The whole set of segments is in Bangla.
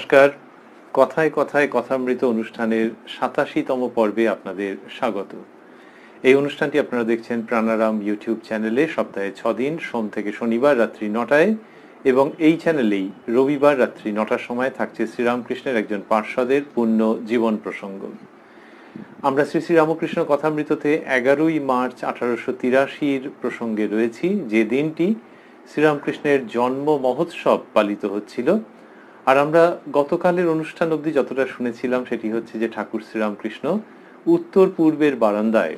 নমস্কার। কথায় কথায় কথামৃত অনুষ্ঠানের ৮৭তম পর্বে আপনাদের স্বাগত। এই অনুষ্ঠানটি আপনারা দেখছেন প্রাণারাম ইউটিউব চ্যানেলে সপ্তাহে ৬ দিন, সোম থেকে শনিবার রাত্রি ৯টায়, এবং এই চ্যানেলেই রবিবার রাত্রি ৯টার সময় থাকছে শ্রীরামকৃষ্ণের একজন পার্ষদের পূর্ণ জীবন প্রসঙ্গ। আমরা শ্রী শ্রী রামকৃষ্ণ কথামৃততে ১১ই মার্চ ১৮৮৩ প্রসঙ্গে রয়েছি, যে দিনটি শ্রীরামকৃষ্ণের জন্ম মহোৎসব পালিত হচ্ছিল। আর আমরা গতকালের অনুষ্ঠান অবধি যতটা শুনেছিলাম সেটি হচ্ছে যে ঠাকুর শ্রীরামকৃষ্ণ উত্তর পূর্বের বারান্দায়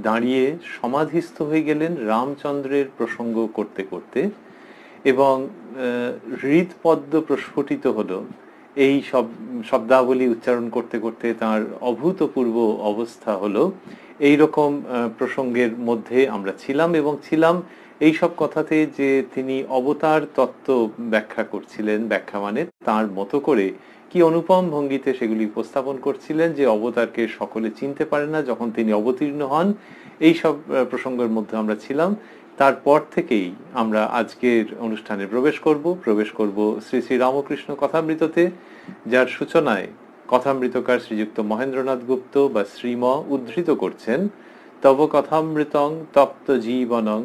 দাঁড়িয়ে সমাধিস্থ হয়ে গেলেন রামচন্দ্রের প্রসঙ্গ করতে করতে, এবং হৃদপদ্ম প্রস্ফুটিত হলো। এই শব্দাবলী উচ্চারণ করতে করতে তাঁর অভূতপূর্ব অবস্থা হলো। এই রকম প্রসঙ্গের মধ্যে আমরা ছিলাম, এবং ছিলাম এই সব কথাতে যে তিনি অবতার তত্ত্ব ব্যাখ্যা করছিলেন। ব্যাখ্যা মানে তার মতো করে কি অনুপম ভঙ্গিতে সেগুলি উপস্থাপন করছিলেন, যে অবতারকে সকলে চিনতে পারে না যখন তিনি অবতীর্ণ হন। এই সব প্রসঙ্গের মধ্যে আমরা ছিলাম। তারপর থেকেই আমরা আজকের অনুষ্ঠানে প্রবেশ করব শ্রী শ্রী রামকৃষ্ণ কথামৃততে, যার সূচনায় কথামৃতকার শ্রীযুক্ত মহেন্দ্রনাথ গুপ্ত বা শ্রীম উদ্ধৃত করছেন, তব কথামৃতং তপ্ত জীবনং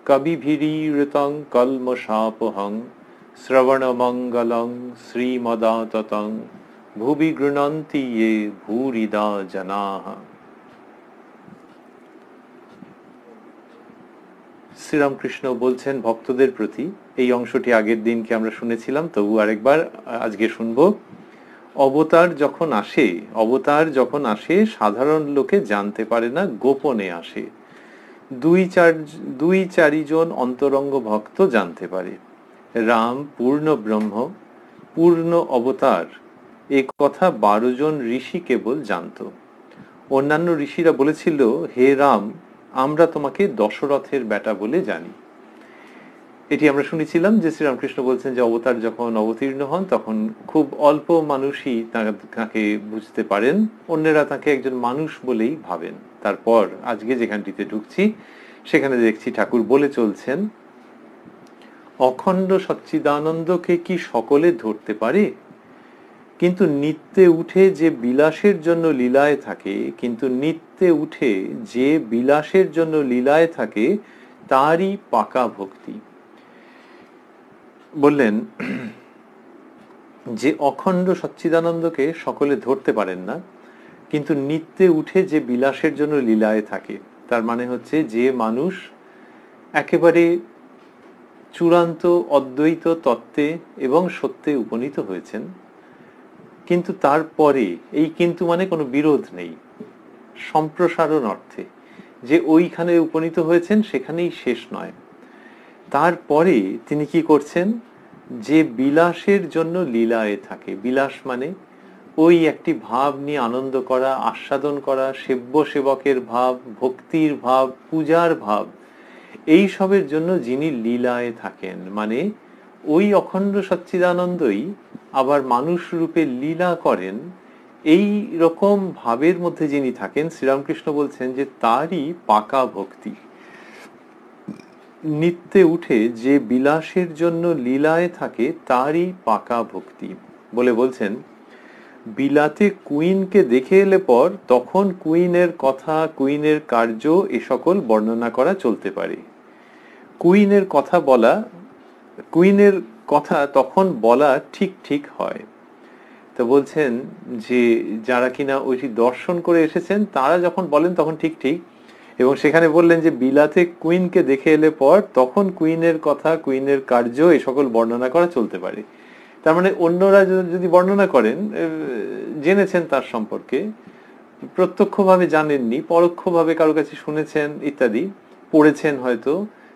কবিভিরীৃতং কলমশাপহং শ্রবণমঙ্গলং শ্রীমদাততং ভুবি গৃণন্তি ये ভূরিদা জনাঃ। শ্রীরামকৃষ্ণ বলছেন ভক্তদের প্রতি। এই অংশটি আগের দিনকে আমরা শুনেছিলাম, তবু আরেকবার আজকে শুনবো। অবতার যখন আসে সাধারণ লোকে জানতে পারে না, গোপনে আসে। দুই চারিজন অন্তরঙ্গ ভক্ত জানতে পারে। রাম পূর্ণ ব্রহ্ম, পূর্ণ অবতার, এ কথা 12 জন ঋষি কেবল জানত। অন্যান্য ঋষিরা বলেছিল, হে রাম, আমরা তোমাকে দশরথের বেটা বলে জানি। এটি আমরা শুনেছিলাম যে শ্রীরামকৃষ্ণ বলছেন যে অবতার যখন অবতীর্ণ হন তখন খুব অল্প মানুষই তাকে বুঝতে পারেন, অন্যেরা তাকে একজন মানুষ বলেই ভাবেন। তারপর আজকে যেখানটিতে ঢুকছি সেখানে দেখছি ঠাকুর বলে চলছেন, অখণ্ড সচ্চিদানন্দকে কি সকলে ধরতে পারে? কিন্তু নিত্যে উঠে যে বিলাসের জন্য লীলায় থাকে তারই পাকা ভক্তি। বললেন যে অখণ্ড সচ্চিদানন্দকে সকলে ধরতে পারেন না, কিন্তু নিত্যে উঠে যে বিলাসের জন্য লীলায় থাকে, তার মানে হচ্ছে যে মানুষ একেবারে চূড়ান্ত অদ্বৈত তত্ত্বে এবং সত্যে উপনীত হয়েছেন, কিন্তু তারপরে, এই কিন্তু মানে কোনো বিরোধ নেই, সম্প্রসারণ অর্থে, যে ওইখানে উপনীত হয়েছেন সেখানেই শেষ নয়। তারপরে তিনি কি করছেন, যে বিলাসের জন্য লীলায় থাকে। বিলাস মানে ওই একটি ভাব নিয়ে আনন্দ করা, আস্বাদন করা, সেব্য সেবকের ভাব, ভক্তির ভাব, পূজার ভাব, এই সবের জন্য যিনি লীলায় থাকেন, মানে ওই অখণ্ড সচ্চিদানন্দই আবার মানুষ রূপে লীলা করেন, এই রকম ভাবের মধ্যে যিনি থাকেন, শ্রীরামকৃষ্ণ বলছেন যে তারই পাকা ভক্তি। নিত্যে উঠে যে বিলাসের জন্য লীলায় থাকে তারই পাকা ভক্তি বলে বলছেন, বিলাতে কুইনকে দেখে এলে পর তখন কুইনের কথা, কুইনের কার্য এ সকল বর্ণনা করা চলতে পারে। কুইনের কথা তখন বলা ঠিক ঠিক হয়। তো বলছেন যে যারা কিনা ওইটি দর্শন করে এসেছেন তারা যখন বলেন তখন ঠিক ঠিক, এবং সেখানে বললেন যে বিলাতে কুইনকে দেখে এলে পর তখন কুইনের কথা, কুইনের কার্য এ সকল বর্ণনা করা চলতে পারে। তার মানে অন্যরা যদি বর্ণনা করেন, জেনেছেন তার সম্পর্কে, প্রত্যক্ষভাবে জানেননি, পরোক্ষভাবে কারো কাছে শুনেছেন ইত্যাদি, পড়েছেন হয়তো,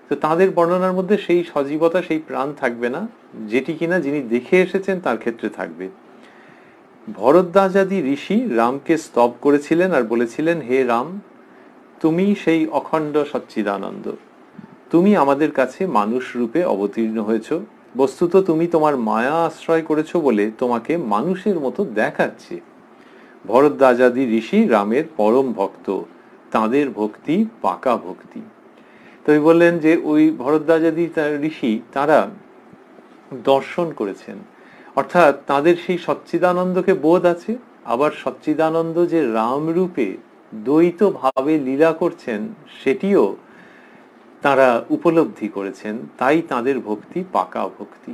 তো তাদের বর্ণনার মধ্যে সেই সজীবতা, সেই প্রাণ থাকবে না যেটি কিনা যিনি দেখে এসেছেন তার ক্ষেত্রে থাকবে। ভরদ্বাজাদি ঋষি রামকে স্তব করেছিলেন আর বলেছিলেন, হে রাম, তুমি সেই অখণ্ড সচ্চিদানন্দ, তুমি আমাদের কাছে মানুষ রূপে অবতীর্ণ হয়েছ। বস্তুত তুমি তোমার মায়া আশ্রয় করেছো বলে তোমাকে মানুষের মতো দেখাচ্ছে। ভরদ্বাজাদি ঋষি রামের পরম ভক্ত, তাদের ভক্তি পাকা ভক্তি। তো বললেন যে ওই ভরদ্বাজাদি ঋষি তারা দর্শন করেছেন, অর্থাৎ তাদের সেই সচ্চিদানন্দকে বোধ আছে, আবার সচ্চিদানন্দ যে রাম রূপে দ্বৈত ভাবে লীলা করছেন সেটিও তারা উপলব্ধি করেছেন, তাই তাদের ভক্তি পাকা ভক্তি।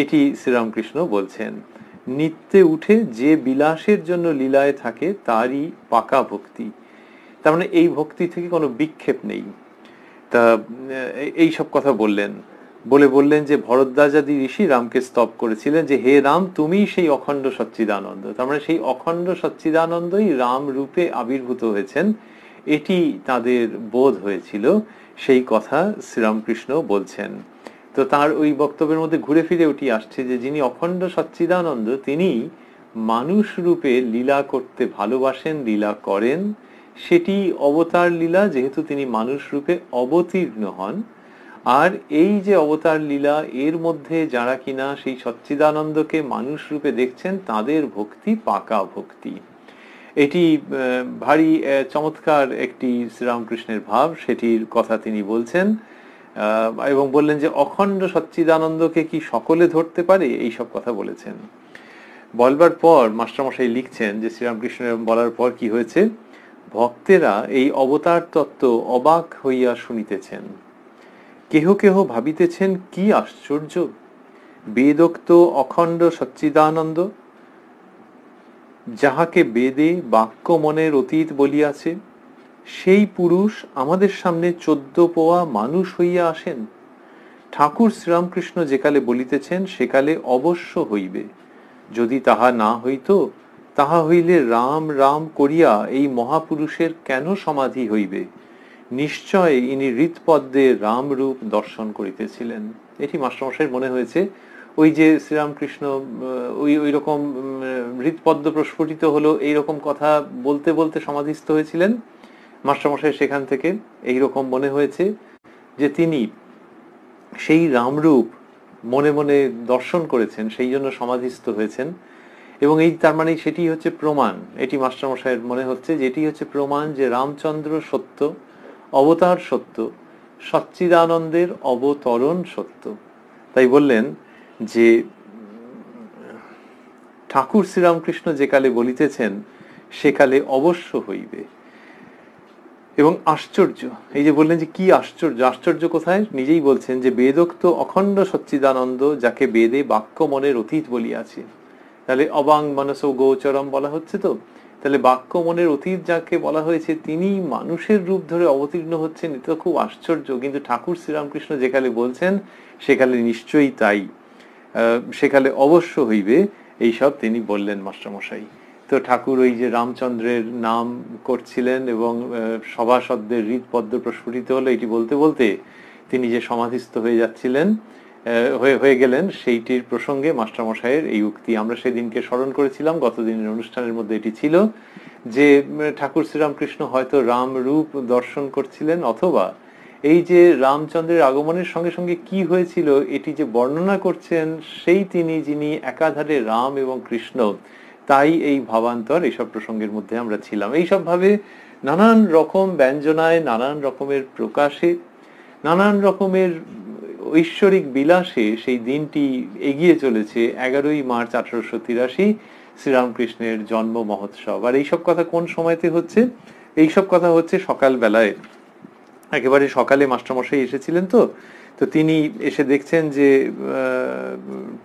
এটি শ্রীরামকৃষ্ণ বলছেন। নিত্যে উঠে যে বিলাসের জন্য লীলায় থাকে তারই পাকা ভক্তি। তার মানে এই ভক্তি থেকে কোনো বিক্ষেপ নেই। তা এই সব কথা বললেন, বললেন যে ভরদ্বাজাদি ঋষি রামকে স্তব করেছিলেন যে হে রাম তুমি সেই অখণ্ড সচ্চিদানন্দ। তার মানে সেই অখণ্ড সচ্চিদানন্দই রাম রূপে আবির্ভূত হয়েছেন, এটি তাদের বোধ হয়েছিল। সেই কথা শ্রীরামকৃষ্ণ বলছেন। তো তার ওই বক্তব্যের মধ্যে ঘুরে ফিরে উঠে আসছে যে যিনি অখণ্ড সচ্চিদানন্দ তিনি মানুষ রূপে লীলা করতে ভালোবাসেন, লীলা করেন। সেটি অবতার লীলা, যেহেতু তিনি মানুষ রূপে অবতীর্ণ হন। আর এই যে অবতার লীলা, এর মধ্যে যারা কিনা সেই সচ্চিদানন্দকে মানুষ রূপে দেখছেন তাদের ভক্তি পাকা ভক্তি। এটি ভারী চমৎকার একটি শ্রীরামকৃষ্ণের ভাব, সেটির কথা তিনি বলছেন এবং বললেন যে অখণ্ড সচ্চিদানন্দকে কি সকলে ধরতে পারে, এই সব কথা বলেছেন। বলবার পর মাস্টারমশাই লিখছেন যে শ্রীরামকৃষ্ণের বলার পর কি হয়েছে, ভক্তেরা এই অবতার তত্ত্ব অবাক হইয়া শুনিতেছেন। কেহ কেহ ভাবিতেছেন কি আশ্চর্য, বেদোক্ত অখণ্ড সচ্চিদানন্দ, যাহাকে বেদে বাক্য মনের অতীত বলিয়াছে, সেই পুরুষ আমাদের সামনে 14 পোয়া মানুষ হইয়া আসেন। ঠাকুর শ্রীরামকৃষ্ণ যেকালে বলিতেছেন সেকালে অবশ্য হইবে, যদি তাহা না হইত তাহা হইলে রাম রাম করিয়া এই মহাপুরুষের কেন সমাধি হইবে, নিশ্চয় ইনি হৃৎপদ্মে রাম রূপ দর্শন করিতেছিলেন। এটি মাস্টারমশাইয়ের মনে হয়েছে ওই যে শ্রীরামকৃষ্ণ ওই রকম হৃৎপদ্ম প্রস্ফুটিত হলো এইরকম কথা বলতে বলতে সমাধিস্থ হয়েছিলেন। মাস্টারমশাই সেখান থেকে এইরকম মনে হয়েছে যে তিনি সেই রামরূপ মনে মনে দর্শন করেছেন, সেই জন্য সমাধিস্থ হয়েছেন। এবং এই তার মানে সেটি হচ্ছে প্রমাণ, এটি মাস্টারমশাইয়ের মনে হচ্ছে যে এটি হচ্ছে প্রমাণ যে রামচন্দ্র সত্য, অবতার সত্য, সচ্চিদানন্দের অবতরণ সত্য। তাই বললেন যে ঠাকুর শ্রীরামকৃষ্ণ যে কালে বলিতেছেন সেকালে অবশ্য হইবে। এবং আশ্চর্য, এই যে বললেন যে কি আশ্চর্য, আশ্চর্য কোথায়, নিজেই বলছেন যে বেদোক্ত অখণ্ড সচ্চিদানন্দ যাকে বেদে বাক্য মনের অতীত বলিয়াছে। তাহলে অবাং মানস গোচরম বলা হচ্ছে, তো তাহলে বাক্য মনের অতীত যাকে বলা হয়েছে তিনি মানুষের রূপ ধরে অবতীর্ণ হচ্ছেন, এটা তো খুব আশ্চর্য। কিন্তু ঠাকুর শ্রীরামকৃষ্ণ যেকালে বলছেন সেকালে নিশ্চয়ই তাই, সেকালে অবশ্য হইবে, এইসব তিনি বললেন মাস্টারমশাই। তো ঠাকুর ওই যে রামচন্দ্রের নাম করছিলেন এবং সভাসদদের হৃৎপদ্ম প্রস্ফুটিত হলো, এটি বলতে বলতে তিনি যে সমাধিস্থ হয়ে যাচ্ছিলেন, হয়ে গেলেন, সেইটির প্রসঙ্গে মাস্টারমশাইয়ের এই উক্তি আমরা সেদিনকে স্মরণ করেছিলাম। গতদিনের অনুষ্ঠানের মধ্যে এটি ছিল যে ঠাকুর শ্রীরামকৃষ্ণ হয়তো রাম রূপ দর্শন করছিলেন, অথবা এই যে রামচন্দ্রের আগমনের সঙ্গে সঙ্গে কি হয়েছিল এটি যে বর্ণনা করছেন সেই তিনি যিনি একাধারে রাম এবং কৃষ্ণ, তাই এই ভাবান্তর, এইসব প্রসঙ্গের মধ্যে আমরা ছিলাম। এইসব ভাবে নানান রকম ব্যঞ্জনায়, নানান রকমের প্রকাশে, নানান রকমের ঐশ্বরিক বিলাসে সেই দিনটি এগিয়ে চলেছে। 11ই মার্চ 1883 শ্রীরামকৃষ্ণের জন্ম মহোৎসব। আর এইসব কথা কোন সময়তে হচ্ছে? এইসব কথা হচ্ছে সকাল বেলায়, একেবারে সকালে মাস্টারমশাই এসেছিলেন। তো তিনি এসে দেখছেন যে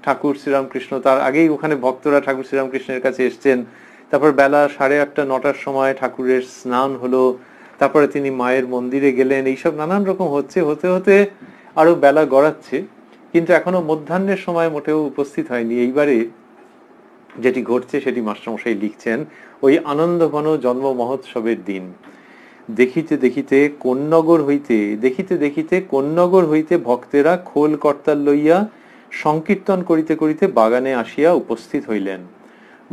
ঠাকুর শ্রীরামকৃষ্ণ, তার আগেই ওখানে ভক্তরা ঠাকুর শ্রীরামকৃষ্ণের কাছে এসছেন। তারপর বেলা 8:30 9টার সময় ঠাকুরের স্নান হলো, তারপরে তিনি মায়ের মন্দিরে গেলেন। এইসব নানান রকম হচ্ছে, হতে হতে আরো বেলা গড়াচ্ছে, কিন্তু এখনো মধ্যাহ্নের সময় মোটেও উপস্থিত হয়নি। এইবারে যেটি ঘটছে সেটি মাস্টারমশাই লিখছেন, ওই আনন্দঘন জন্ম মহোৎসবের দিন দেখিতে দেখিতে কোন্নগর হইতে ভক্তেরা খোল কর্তাল লইয়া সংকীর্তন করিতে করিতে বাগানে আসিয়া উপস্থিত হইলেন।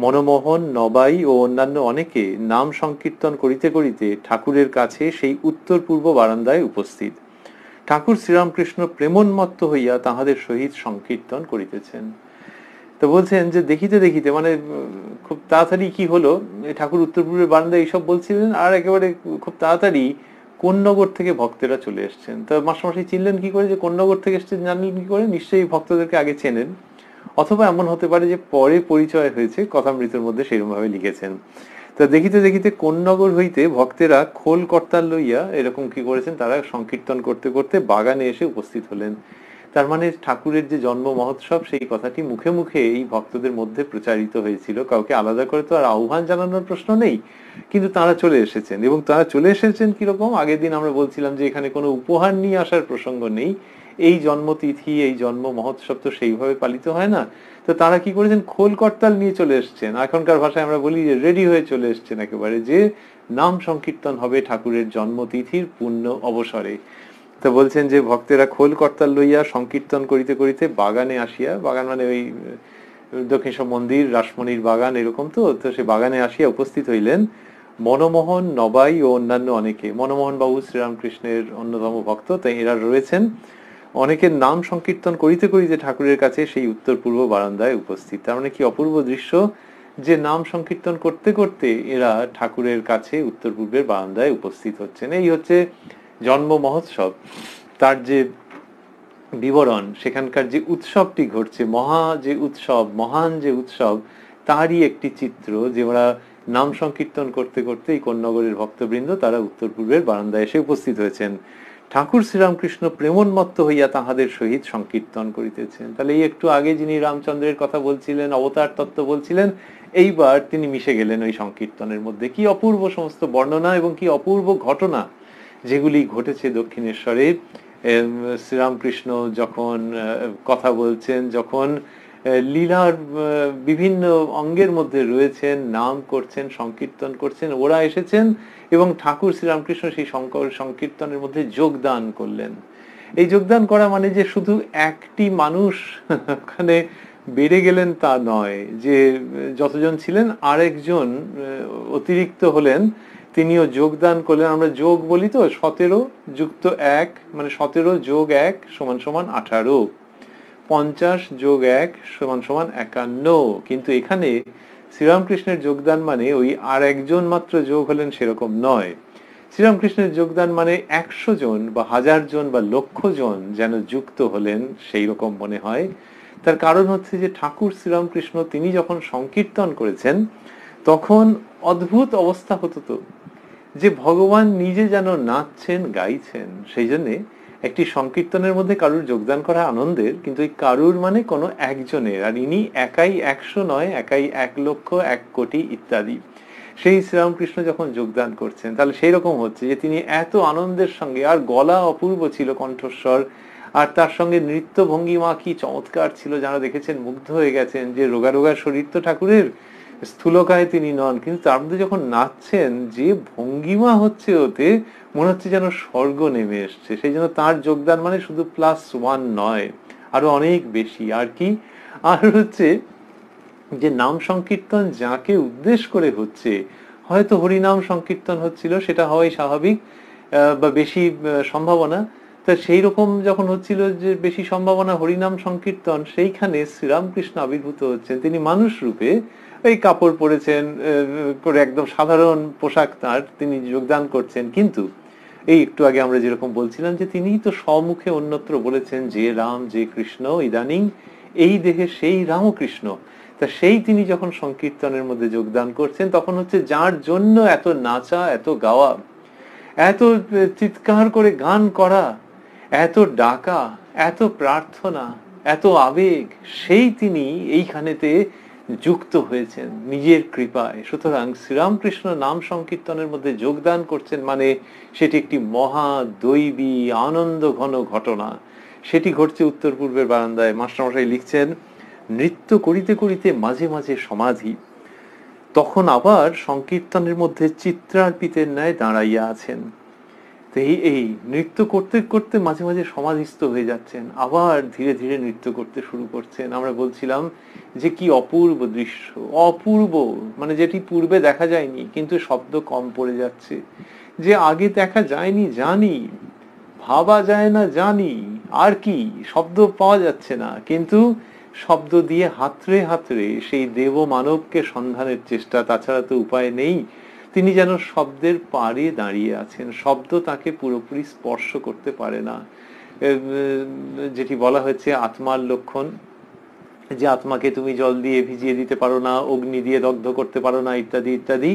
মনমোহন, নবাই ও অন্যান্য অনেকে নাম সংকীর্তন করিতে করিতে ঠাকুরের কাছে সেই উত্তর পূর্ব বারান্দায় উপস্থিত। ঠাকুর শ্রীরামকৃষ্ণ প্রেমোন্মত্ত হইয়া তাহাদের সহিত সংকীর্তন করিতেছেন। তো বলছেন যে দেখিতে দেখিতে মানে খুব তাড়াতাড়ি কি হলো, ঠাকুর উত্তর পূর্বের বারান্দায় এইসব বলছিলেন, আর একেবারে খুব তাড়াতাড়ি কোন্নগর থেকে ভক্তেরা চলে এসছেন। তো মাস্টারমশাই চিনলেন কি করে যে কোন্নগর থেকে এসছেন, জানলেন কি করে? নিশ্চয়ই ভক্তদেরকে আগে চেনেন। অথবা এমন হতে পারে যে পরে পরিচয় হয়েছে, কথামৃতের মধ্যে সেরকম ভাবে লিখেছেন। তা দেখিতে দেখিতে কোন নগর হইতে ভক্তেরা খোল কর্তাল লইয়া এরকম কি করেছেন, তারা সংকীর্তন করতে করতে বাগানে এসে উপস্থিত হলেন। তার মানে ঠাকুরের যে জন্ম মহোৎসব সেই কথাটি মুখে মুখে এই ভক্তদের মধ্যে প্রচারিত হয়েছিল, কাউকে আলাদা করে তো আর আহ্বান জানানোর প্রশ্ন নেই, কিন্তু তারা চলে এসেছেন। এবং তারা চলে এসেছেন কিরকম, আগের দিন আমরা বলছিলাম যে এখানে কোনো উপহার নিয়ে আসার প্রসঙ্গ নেই, এই জন্মতিথি এই জন্ম মহোৎসব তো সেইভাবে পালিত হয় না। তো তারা কি করেছেন, খোল করতাল নিয়ে চলে এসছেন, এখনকার ভাষায় আমরা বলি যে রেডি হয়ে চলে এসছেন একেবারে, যে নাম সংকীর্তন হবে ঠাকুরের জন্মতিথির পূর্ণ অবসরে। তো বলছেন যে ভক্তেরা খোল কর্তাল লইয়া সংকীর্তন করিতে করিতে বাগানে আসিয়া, বাগান মানে ওই দক্ষিণেশ্বর মন্দির, রাসমণির বাগান এরকম, তো তো সে বাগানে আসিয়া উপস্থিত হইলেন মনমোহন, নবাই ও অন্যান্য অনেকে। মনমোহন বাবু শ্রীরামকৃষ্ণের অন্যতম ভক্ত, তাই এরা রয়েছেন। অনেকের নাম সংকীর্তন করিতে করিতে ঠাকুরের কাছে সেই উত্তর পূর্ব বারান্দায় উপস্থিত। তার মানে কি অপূর্ব দৃশ্য, যে নাম সংকীর্তন করতে করতে এরা ঠাকুরের কাছে উত্তর পূর্বের বারান্দায় উপস্থিত হচ্ছেন। এই হচ্ছে জন্ম মহোৎসব, তার যে বিবরণ, সেখানকার যে উৎসবটি ঘটছে, মহা যে উৎসব, মহান যে উৎসব, তারই একটি চিত্র, যে ওরা নাম সংকীর্তন করতে করতে এই কোন্নগরের ভক্তবৃন্দ তারা উত্তর পূর্বের বারান্দায় এসে উপস্থিত হয়েছেন। ঠাকুর শ্রীরামকৃষ্ণ প্রেমোন্মত্ত হইয়া তাহাদের সহিত সংকীর্তন করিতেছেন। তাহলে এই একটু আগে যিনি রামচন্দ্রের কথা বলছিলেন, অবতার তত্ত্ব বলছিলেন, এইবার তিনি মিশে গেলেন ওই সংকীর্তনের মধ্যে। কি অপূর্ব সমস্ত বর্ণনা এবং কি অপূর্ব ঘটনা যেগুলি ঘটেছে দক্ষিণেশ্বরে। শ্রীরামকৃষ্ণ যখন কথা বলছেন, যখন লীলার বিভিন্ন অঙ্গের মধ্যে রয়েছেন, নাম করছেন, সংকীর্তন করছেন, ওরা এসেছেন এবং ঠাকুর শ্রীরামকৃষ্ণ সেই সংকীর্তনের মধ্যে যোগদান করলেন। এই যোগদান করা মানে যে শুধু একটি মানুষ ওখানে বেড়ে গেলেন তা নয়, যে যতজন ছিলেন আরেকজন অতিরিক্ত হলেন, তিনিও যোগদান করলেন। আমরা যোগ বলি তো, 17 যুক্ত 1 মানে 17 যোগ 1 সমান সমান 18, 50 যোগ 1 সমান সমান 51। কিন্তু এখানে শ্রীরামকৃষ্ণের যোগদান মানে ওই আর একজন মাত্র যোগ হলেন সেরকম নয়। শ্রীরামকৃষ্ণের যোগদান মানে 100 জন বা 1000 জন বা লক্ষ জন যেন যুক্ত হলেন, সেই রকম মনে হয়। তার কারণ হচ্ছে যে ঠাকুর শ্রীরামকৃষ্ণ তিনি যখন সংকীর্তন করেছেন তখন অদ্ভুত অবস্থা হতো, তো যে ভগবান নিজে যেন নাচছেন, গাইছেন। সেই জন্যে একটি সংকীর্তনের মধ্যে কারুর যোগদান করা আনন্দের, কিন্তু এই কারুর মানে কোনো একজনের, আর ইনি একাই 100 নয়, একাই 1 লক্ষ 1 কোটি ইত্যাদি। সেই শ্রীরামকৃষ্ণ যখন যোগদান করছেন, তাহলে সেই রকম হচ্ছে যে তিনি এত আনন্দের সঙ্গে, আর গলা অপূর্ব ছিল, কণ্ঠস্বর, আর তার সঙ্গে নৃত্য ভঙ্গিমা কি চমৎকার ছিল, যারা দেখেছেন মুগ্ধ হয়ে গেছেন। যে রোগা রোগা শরীর তো ঠাকুরের, স্থূলকায় তিনি নন, কিন্তু তার মধ্যে যখন নাচছেন যে ভঙ্গিমা হচ্ছে, ওতে মনে হচ্ছে যেন স্বর্গ নেমে এসছে। সেই জন্য তার যোগদান মানে শুধু +1 নয়, আরো অনেক বেশি। আর কি, আর হচ্ছে যে নাম সংকীর্তন যাকে উদ্দেশ্য করে হচ্ছে, হয়তো হরিনাম সংকীর্তন হচ্ছিল, সেটা হওয়াই স্বাভাবিক বা বেশি সম্ভাবনা। তা সেই রকম যখন হচ্ছিল যে বেশি সম্ভাবনা হরিনাম সংকীর্তন, সেইখানে শ্রীরামকৃষ্ণ আবির্ভূত হচ্ছেন। তিনি মানুষ রূপে এই কাপড় পরেছেন করে, একদম সাধারণ পোশাক তার, তিনি যোগদান করছেন। কিন্তু এই একটু আগে আমরা যেরকম বলছিলাম যে তিনি তো স্বমুখে অন্যত্র বলেছেন যে রাম যে কৃষ্ণ ইদানিং এই দেহে সেই রামকৃষ্ণ। তা সেই তিনি যখন সংকীর্তনের মধ্যে যোগদান করছেন, তখন হচ্ছে যার জন্য এত নাচা, এত গাওয়া, এত চিৎকার করে গান করা, এত ডাকা, এত প্রার্থনা, এত আবেগ, সেই তিনি এইখানেতে যুক্ত হয়েছেন নিজের কৃপায়। সুতরাং শ্রীরামকৃষ্ণ নাম সংকীর্তনের মধ্যে যোগদান করছেন মানে সেটি একটি মহা দৈবী আনন্দ ঘন ঘটনা। সেটি ঘটছে উত্তর পূর্বের বারান্দায়। মাস্টারমশাই লিখছেন, নৃত্য করিতে করিতে মাঝে মাঝে সমাধি, তখন আবার সংকীর্তনের মধ্যে চিত্রার্পিতের ন্যায় দাঁড়াইয়া আছেন। তো এই নৃত্য করতে করতে মাঝে মাঝে সমাধিস্থ হয়ে যাচ্ছেন, আবার ধীরে ধীরে নৃত্য করতে শুরু করছেন। আমরা বলছিলাম যে কি অপূর্ব দৃশ্য, অপূর্ব মানে যেটি পূর্বে দেখা যায়নি, কিন্তু শব্দ কম পড়ে যাচ্ছে। যে আগে দেখা যায়নি জানি, ভাবা যায় না জানি, আর কি শব্দ পাওয়া যাচ্ছে না, কিন্তু শব্দ দিয়ে হাতড়ে হাতড়ে সেই দেব মানবকে সন্ধানের চেষ্টা, তাছাড়া তো উপায় নেই। তিনি যেন শব্দের পারে দাঁড়িয়ে আছেন, শব্দ তাকে পুরোপুরি স্পর্শ করতে পারে না। যেটি বলা হয়েছে আত্মার লক্ষণ, যে আত্মাকে তুমি জল দিয়ে ভিজিয়ে দিতে পারো না, অগ্নি দিয়ে দগ্ধ করতে পারো না, ইত্যাদি ইত্যাদি।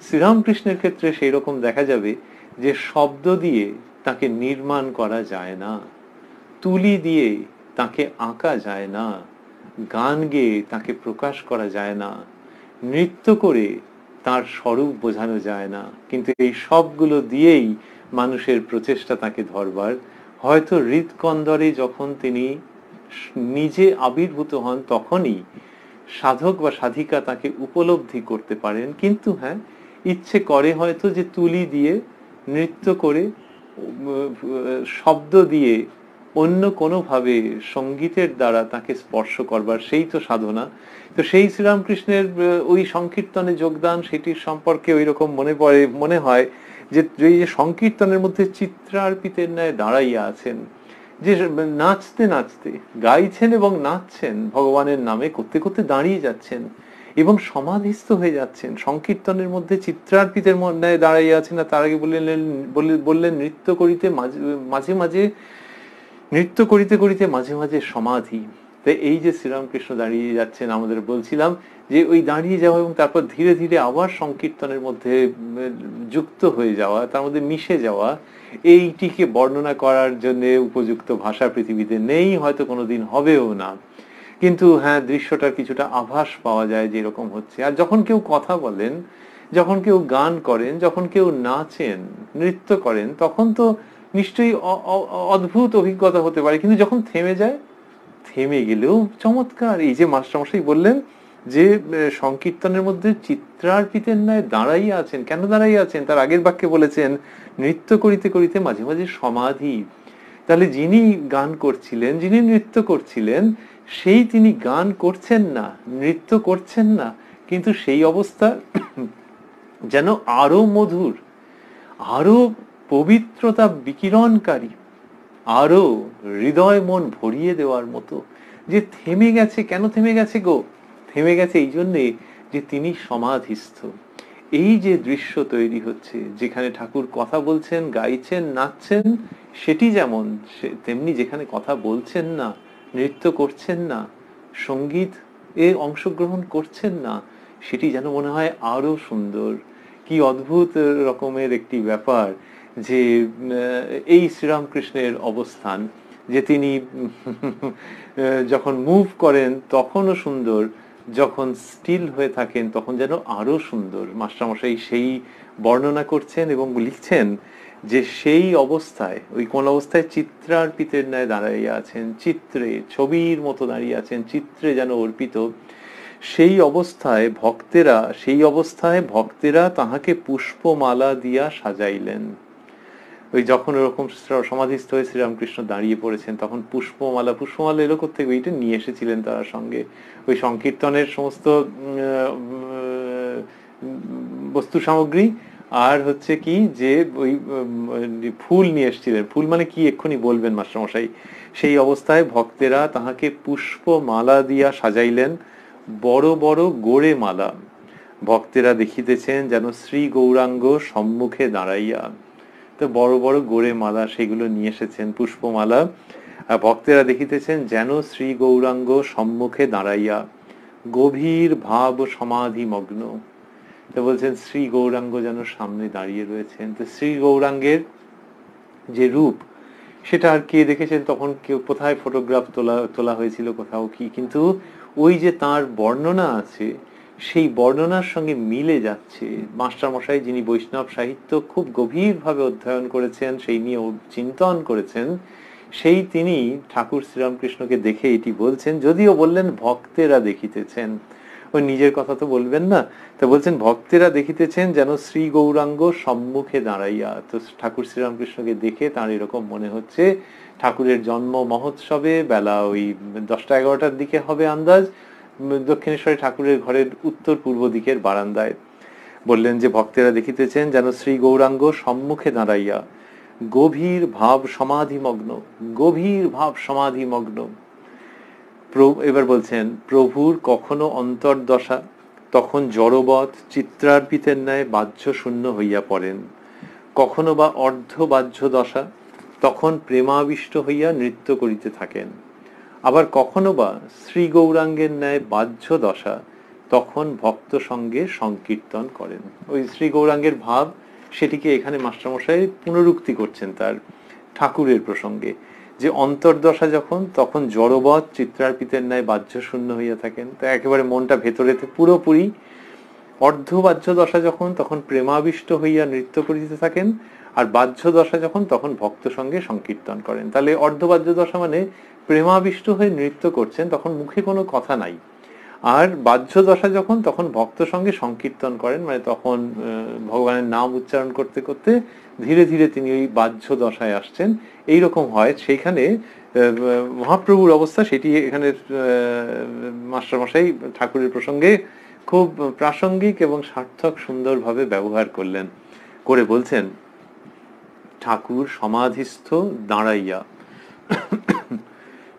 শ্রীরামকৃষ্ণের ক্ষেত্রে সেই রকম দেখা যাবে যে শব্দ দিয়ে তাকে নির্মাণ করা যায় না, তুলি দিয়ে তাকে আঁকা যায় না, গান গেয়ে তাকে প্রকাশ করা যায় না, নৃত্য করে তার স্বরূপ বোঝানো যায় না। কিন্তু এই সবগুলো দিয়েই মানুষের প্রচেষ্টা তাকে ধরবার। হয়তো হৃৎকন্দরে যখন তিনি নিজে আবির্ভূত হন তখনই সাধক বা সাধিকা তাকে উপলব্ধি করতে পারেন। কিন্তু হ্যাঁ, ইচ্ছে করে হয়তো যে তুলি দিয়ে, নৃত্য করে, শব্দ দিয়ে, অন্য কোনোভাবে সঙ্গীতের দ্বারা তাকে স্পর্শ করবার, সেই তো সাধনা। তো সেই শ্রীরামকৃষ্ণের ওই সংকীর্তনে যোগদান, সেটির সম্পর্কে ওই রকম মনে হয় যে এই যে সংকীর্তনের মধ্যে চিত্রার্পিতের ন্যায় দাঁড়াইয়া আছেন, যে নাচতে নাচতে গাইছেন এবং নাচছেন ভগবানের নামে, করতে করতে দাঁড়িয়ে যাচ্ছেন এবং সমাধিস্থ হয়ে যাচ্ছেন। সংকীর্তনের মধ্যে চিত্রার্পিতের ন্যায় দাঁড়াইয়া আছেন। আর তার আগে বললেন নৃত্য করিতে মাঝে মাঝে, নৃত্য করিতে করিতে মাঝে মাঝে সমাধি। তাই এই যে শ্রীরামকৃষ্ণ দাঁড়িয়ে যাচ্ছেন, আমাদের বলছিলাম যে ওই দাঁড়িয়ে যাওয়া এবং তারপর ধীরে ধীরে আবার সংকীর্তনের মধ্যে যুক্ত হয়ে যাওয়া, তার মধ্যে মিশে যাওয়া, এইটিকে বর্ণনা করার জন্য উপযুক্ত ভাষা পৃথিবীতে নেই, হয়তো কোনোদিন হবেও না। কিন্তু হ্যাঁ, দৃশ্যটার কিছুটা আভাস পাওয়া যায় যে এরকম হচ্ছে। আর যখন কেউ কথা বলেন, যখন কেউ গান করেন, যখন কেউ নাচেন, নৃত্য করেন, তখন তো নিশ্চয়ই অদ্ভুত অভিজ্ঞতা হতে পারে। কিন্তু যখন থেমে যায়, থেমে গেলেও চমৎকার। এই যে মাস্টারমশাই বললেন যে সংকীর্তনের মধ্যে চিত্রার্পিতের ন্যায় দাঁড়াইয়া আছেন, কেন দাঁড়াইয়া আছেন? তার আগের বাক্যে বলেছেন নৃত্য করিতে করিতে মাঝে মাঝে সমাধি। তাহলে যিনি গান করছিলেন, যিনি নৃত্য করছিলেন, সেই তিনি গান করছেন না, নৃত্য করছেন না, কিন্তু সেই অবস্থা যেন আরো মধুর, আরো পবিত্রতা বিকিরণকারী, আরো হৃদয় মন ভরিয়ে দেওয়ার মতো। যে থেমে গেছে, কেন থেমে গেছে গো? থেমে গেছে এই জন্যে যে তিনি সমাধিস্থ। এই যে দৃশ্য তৈরি হচ্ছে, যেখানে ঠাকুর কথা বলছেন, গাইছেন, নাচছেন, সেটি যেমন, তেমনি যেখানে কথা বলছেন না, নৃত্য করছেন না, সঙ্গীত এ অংশগ্রহণ করছেন না, সেটি যেন মনে হয় আরো সুন্দর। কি অদ্ভুত রকমের একটি ব্যাপার যে এই শ্রীরামকৃষ্ণের অবস্থান, যে তিনি যখন মুভ করেন তখনও সুন্দর, যখন স্টিল হয়ে থাকেন তখন যেন আরো সুন্দর। মাস্টারমশাই সেই বর্ণনা করছেন এবং লিখছেন যে সেই অবস্থায়, ওই কোন অবস্থায় চিত্রার্পিতের ন্যায় দাঁড়াইয়া আছেন, চিত্রে, ছবির মতো দাঁড়িয়ে আছেন, চিত্রে যেন অর্পিত। সেই অবস্থায় ভক্তেরা তাহাকে পুষ্পমালা দিয়া সাজাইলেন। ওই যখন ওরকম সমাধিস্থ হয়ে শ্রীরামকৃষ্ণ দাঁড়িয়ে পড়েছেন, তখন পুষ্পমালা এলো কোত্থেকে? ওইটা নিয়ে এসেছিলেন তার সঙ্গে। ওই সংকীর্তনের সমস্ত বস্তু সামগ্রী, আর হচ্ছে কি যে ওই ফুল নিয়ে এসেছিলেন। ফুল মানে কি এক্ষুনি বলবেন মাস্টারমশাই। সেই অবস্থায় ভক্তেরা তাহাকে পুষ্পমালা দিয়া সাজাইলেন, বড় বড় গোড়ে মালা। ভক্তেরা দেখিতেছেন যেন শ্রী গৌরাঙ্গ সম্মুখে দাঁড়াইয়া। তো বড় বড় গোড়ে মালা, সেগুলো নিয়ে এসেছেন, পুষ্পমালা। আর ভক্তেরা দেখিতেছেন যেন শ্রী গৌরাঙ্গ সম্মুখে দাঁড়াইয়া, গভীর ভাব সমাধি মগ্ন। তো বলছেন শ্রী গৌরাঙ্গ যেন সামনে দাঁড়িয়ে রয়েছেন। তো শ্রী গৌরাঙ্গের যে রূপ, সেটা আর কে দেখেছেন তখন? কেউ কোথায় ফটোগ্রাফ তোলা হয়েছিল, কোথাও কি, কিন্তু ওই যে তার বর্ণনা আছে, সেই বর্ণনার সঙ্গে মিলে যাচ্ছে। মাস্টারমশাই, যিনি বৈষ্ণব সাহিত্য খুব গভীরভাবে অধ্যয়ন করেছেন, সেই নিয়ে চিন্তন করেছেন, সেই তিনি ঠাকুর শ্রীরামকৃষ্ণকে দেখে এটি বলছেন। যদিও বললেন ভক্তেরা দেখিতেছেন, ওই নিজের কথা তো বলবেন না। তো বলছেন ভক্তেরা দেখিতেছেন যেন শ্রী গৌরাঙ্গ সম্মুখে দাঁড়াইয়া। তো ঠাকুর শ্রীরামকৃষ্ণকে দেখে তার এরকম মনে হচ্ছে ঠাকুরের জন্ম মহোৎসবে বেলা ওই 10টা-11টার দিকে হবে আন্দাজ, দক্ষিণেশ্বরে ঠাকুরের ঘরের উত্তর পূর্ব দিকের বারান্দায়। বললেন যে ভক্তেরা দেখিতেছেন যেন শ্রী গৌরাঙ্গ সম্মুখে দাঁড়াইয়া, গভীর ভাব সমাধিমগ্ন, গভীর ভাব সমাধিমগ্ন। এবার বলছেন প্রভুর কখনো অন্তর্দশা, তখন জড়বৎ চিত্রার্পিতের ন্যায় বাহ্য শূন্য হইয়া পড়েন, কখনো বা অর্ধ বাহ্য দশা, তখন প্রেমাবিষ্ট হইয়া নৃত্য করিতে থাকেন। আবার কখনো বা শ্রী গৌরাঙ্গের ন্যায় বাহ্য দশা, তখন ভক্ত সঙ্গে সংকীর্তন করেন। ওই শ্রী গৌরাঙ্গের ভাব সেটিকে এখানে মাস্টারমশাই পুনরুক্তি করছেন তার ঠাকুরের প্রসঙ্গে, যে অন্তর্দশা যখন, তখন জড়বৎ চিত্রার্পিতের ন্যায় বাহ্য শূন্য হইয়া থাকেন, তা একেবারে মনটা ভেতরেতে পুরোপুরি। অর্ধবাহ্য দশা যখন, তখন প্রেমাবিষ্ট হইয়া নৃত্য করিতে থাকেন, আর বাহ্য দশা যখন, তখন ভক্ত সঙ্গে সংকীর্তন করেন। তাহলে অর্ধবাহ্য দশা মানে প্রেমাবিষ্ট হয়ে নৃত্য করছেন, তখন মুখে কোনো কথা নাই। আর বাহ্য দশা যখন, তখন ভক্ত সঙ্গে সংকীর্তন করেন, মানে তখন ভগবানের নাম উচ্চারণ করতে করতে ধীরে ধীরে তিনি ওই বাহ্য দশায় আসছেন, এইরকম হয়। সেইখানে মহাপ্রভুর অবস্থা সেটি এখানে মাস্টারমশাই ঠাকুরের প্রসঙ্গে খুব প্রাসঙ্গিক এবং সার্থক সুন্দরভাবে ব্যবহার করলেন, করে বলছেন ঠাকুর সমাধিস্থ দাঁড়াইয়া।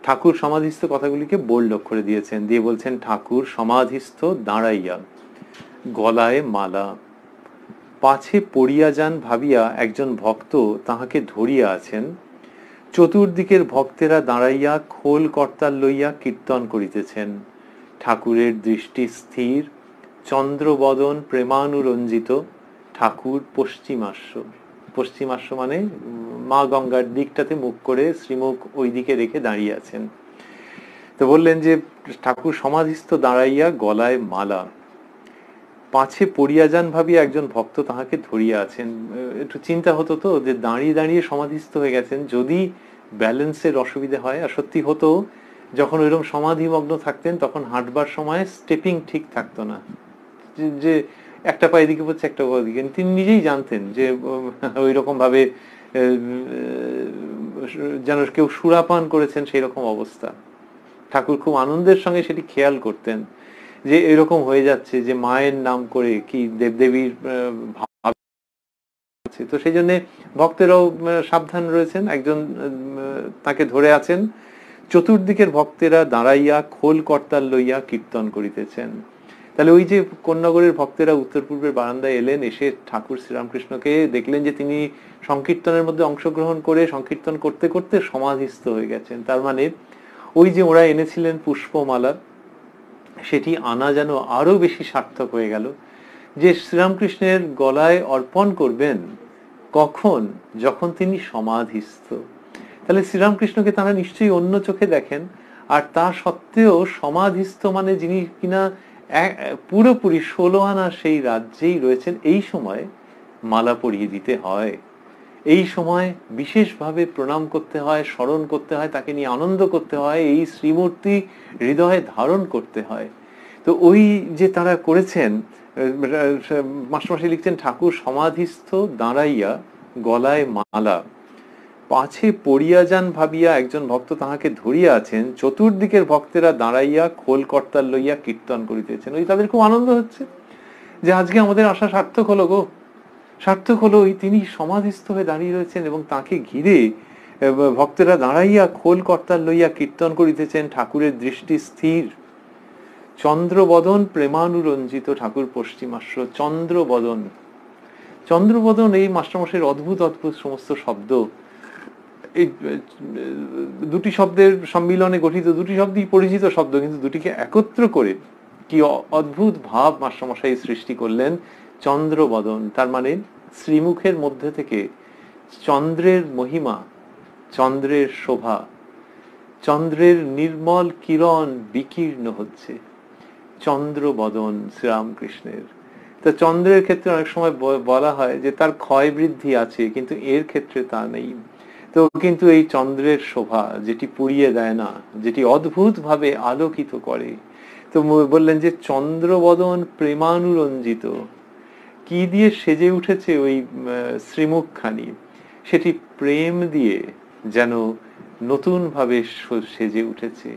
ঠাকুর সমাধিস্থ কথাগুলিকে বোল্ড অক্ষরে দিয়েছেন, দিয়ে বলছেন ঠাকুর সমাধিস্থ দাঁড়াইয়া, গলায় মালা, পাছে পড়িয়া যান ভাবিয়া একজন ভক্ত তাহাকে ধরিয়া আছেন, চতুর্দিকের ভক্তেরা দাঁড়াইয়া খোল কর্তাল লইয়া কীর্তন করিতেছেন। ঠাকুরের দৃষ্টি স্থির, চন্দ্রবদন প্রেমানুরঞ্জিত, ঠাকুর পশ্চিমাস্য। পশ্চিমাস্য মানে মা গঙ্গার দিকটাতে মুখ করে শ্রীমুখ ওই দিকে রেখে দাঁড়িয়ে আছেন। তো বললেন যে ঠাকুর সমাধিস্থ দাঁড়াইয়া, গলায় মালা, পাছে পড়িয়া যান ভাবিয়া একজন ভক্ত তাহাকে ধরিয়া আছেন। একটু চিন্তা হতো তো যে দাঁড়িয়ে দাঁড়িয়ে সমাধিস্থ হয়ে গেছেন, যদি ব্যালেন্সের অসুবিধা হয়, আর সত্যি হতো যখন ওইরকম সমাধিমগ্ন থাকতেন তখন হাঁটবার সময় স্টেপিং ঠিক থাকতো না, যে একটা পা এদিকে পড়ছে একটা পা ওদিকে। তিনি নিজেই জানতেন যে ওই রকম ভাবে যেন কেউ সুরাপান করেছেন সেই রকম অবস্থা। ঠাকুর খুব আনন্দের সঙ্গে সেটি খেয়াল করতেন যে এরকম হয়ে যাচ্ছে, যে মায়ের নাম করে কি দেবদেবীর ভাব। তো সেই জন্য ভক্তেরাও সাবধান রয়েছেন, একজন তাকে ধরে আছেন, চতুর্দিকের ভক্তেরা দাঁড়াইয়া খোল কর্তাল লইয়া কীর্তন করিতেছেন। তাহলে ওই যে কোন্নগরের ভক্তেরা উত্তর পূর্বের বারান্দায় এলেন, এসে ঠাকুর শ্রীরামকৃষ্ণকে দেখলেন যে তিনি সংকীর্তনের মধ্যে অংশগ্রহণ করে সংকীর্তন করতে করতে সমাধিস্থ হয়ে গেছেন। তার মানে ওই যে ওরা এনেছিলেন পুষ্পমালা, সেটি আনা যেন আরো বেশি সার্থক হয়ে গেল, যে শ্রীরামকৃষ্ণের গলায় অর্পণ করবেন কখন, যখন তিনি সমাধিস্থ। তাহলে শ্রীরামকৃষ্ণকে তারা নিশ্চয়ই অন্য চোখে দেখেন, আর তা সত্ত্বেও সমাধিস্থ মানে যিনি কিনা পুরোপুরি 16 আনা সেই রাজ্যেই রয়েছেন, এই সময় মালা পরিয়ে দিতে হয়, এই সময় বিশেষভাবে প্রণাম করতে হয়, স্মরণ করতে হয়, তাকে নিয়ে আনন্দ করতে হয়, এই শ্রীমূর্তি হৃদয়ে ধারণ করতে হয়। তো ওই যে তারা করেছেন, মাস্টারমশাই লিখছেন ঠাকুর সমাধিস্থ দাঁড়াইয়া, গলায় মালা, পাছে পড়িয়া যান ভাবিয়া একজন ভক্ত তাহাকে ধরিয়া আছেন, চতুর্দিকের ভক্তেরা দাঁড়াইয়া খোল কর্তাল লইয়া কীর্তন করিতেছেন। ওই তাদের খুব আনন্দ হচ্ছে যে আজকে আমাদের আশা সার্থক হলো গো, সার্থক হলো। তিনি সমাধিস্থ হয়ে দাঁড়িয়ে রয়েছেন এবং তাকে ঘিরে ভক্তেরা দাঁড়াইয়া খোল কর্তাল লইয়া কীর্তন করিতেছেন। ঠাকুরের দৃষ্টি স্থির, চন্দ্রবদন প্রেমানুরঞ্জিত, ঠাকুর পশ্চিমাস্য। চন্দ্রবদন, চন্দ্রবদন এই মাস্টারমশাইয়ের অদ্ভুত অদ্ভুত সমস্ত শব্দ, এই দুটি শব্দের সম্মিলনে গঠিত, দুটি শব্দই পরিচিত শব্দ, কিন্তু দুটিকে একত্র করে কি অদ্ভুত ভাব মাস্টারমশাই সৃষ্টি করলেন। চন্দ্রবদন তার মানে শ্রীমুখের মধ্যে থেকে চন্দ্রের মহিমা, চন্দ্রের শোভা, চন্দ্রের নির্মল কিরণ বিকীর্ণ হচ্ছে। চন্দ্রবদন শ্রীরামকৃষ্ণের। তো চন্দ্রের ক্ষেত্রে অনেক সময় বলা হয় যে তার ক্ষয় বৃদ্ধি আছে, কিন্তু এর ক্ষেত্রে তা নেই। তো কিন্তু এই চন্দ্রের শোভা যেটি পুড়িয়ে দেয় না, যেটি অদ্ভুত ভাবে আলোকিত করে, তো বললেন যে চন্দ্রবদন প্রেমানুরঞ্জিত, কি দিয়ে সেজে উঠেছে ওই শ্রীমুখখানি, সেটি প্রেম দিয়ে যেন নতুন ভাবে সেজে উঠেছে।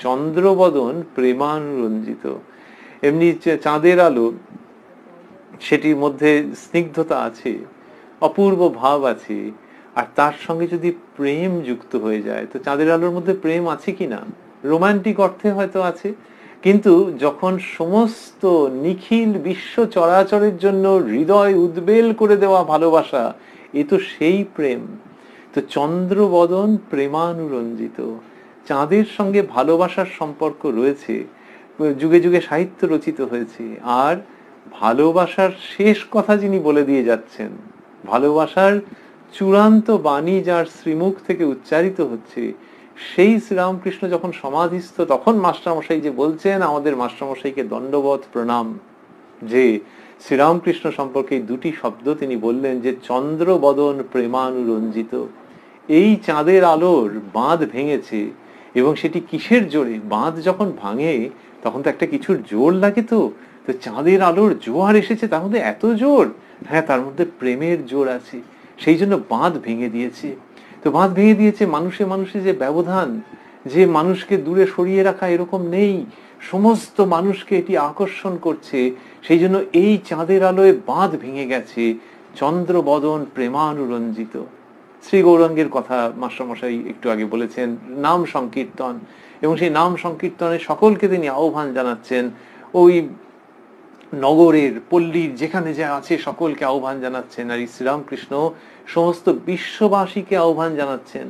চন্দ্রবদন প্রেমানুরঞ্জিত, এমনি চাঁদের আলো, সেটির মধ্যে স্নিগ্ধতা আছে, অপূর্ব ভাব আছে, আর তার সঙ্গে যদি প্রেম যুক্ত হয়ে যায়, তো চাঁদের আলোর মধ্যে প্রেম আছে কিনা, রোমান্টিক অর্থে হয়তো আছে, কিন্তু যখন সমস্ত নিখিল বিশ্ব চরাচরের জন্য হৃদয় উদ্বেল করে দেওয়া ভালোবাসা, এ তো সেই প্রেম। তো চন্দ্রবদন প্রেমানুরঞ্জিত, চাঁদের সঙ্গে ভালোবাসার সম্পর্ক রয়েছে, যুগে যুগে সাহিত্য রচিত হয়েছে। আর ভালোবাসার শেষ কথা যিনি বলে দিয়ে যাচ্ছেন, ভালোবাসার চূড়ান্ত বাণী যার শ্রীমুখ থেকে উচ্চারিত হচ্ছে, সেই শ্রীরামকৃষ্ণ যখন সমাধিস্থ, তখন মাস্টারমশাই যে বলছেন, আমাদের মাস্টারমশাইকে দণ্ডবত প্রণাম, যে শ্রীরামকৃষ্ণ সম্পর্কে দুটি শব্দ তিনি বললেন, যে চন্দ্রবদন প্রেমানুরঞ্জিত। এই চাঁদের আলোর বাঁধ ভেঙেছে, এবং সেটি কিসের জোরে? বাঁধ যখন ভাঙে তখন তো একটা কিছুর জোর লাগে। তো তো চাঁদের আলোর জোয়ার এসেছে, তার মধ্যে এত জোর, হ্যাঁ তার মধ্যে প্রেমের জোর আছে, সেই জন্য বাঁধ ভেঙে দিয়েছে। তো বাঁধ ভেঙে দিয়েছে, মানুষে মানুষে যে ব্যবধান, যে মানুষকে দূরে সরিয়ে রাখা এরকম নেই, সমস্ত মানুষকে এটি আকর্ষণ করছে, সেই জন্য এই চাঁদের আলোয় বাঁধ ভেঙে গেছে, চন্দ্রবদন প্রেমানুরঞ্জিত। শ্রী গৌরাঙ্গের কথা মাস্টারমশাই একটু আগে বলেছেন, নাম সংকীর্তন, এবং সেই নাম সংকীর্তনে সকলকে তিনি আহ্বান জানাচ্ছেন। ওই নগরের পল্লীর যেখানে যা আছে সকলকে আহ্বান জানাচ্ছেন, আর শ্রীরামকৃষ্ণ সমস্ত বিশ্ববাসীকে আহ্বান জানাচ্ছেন।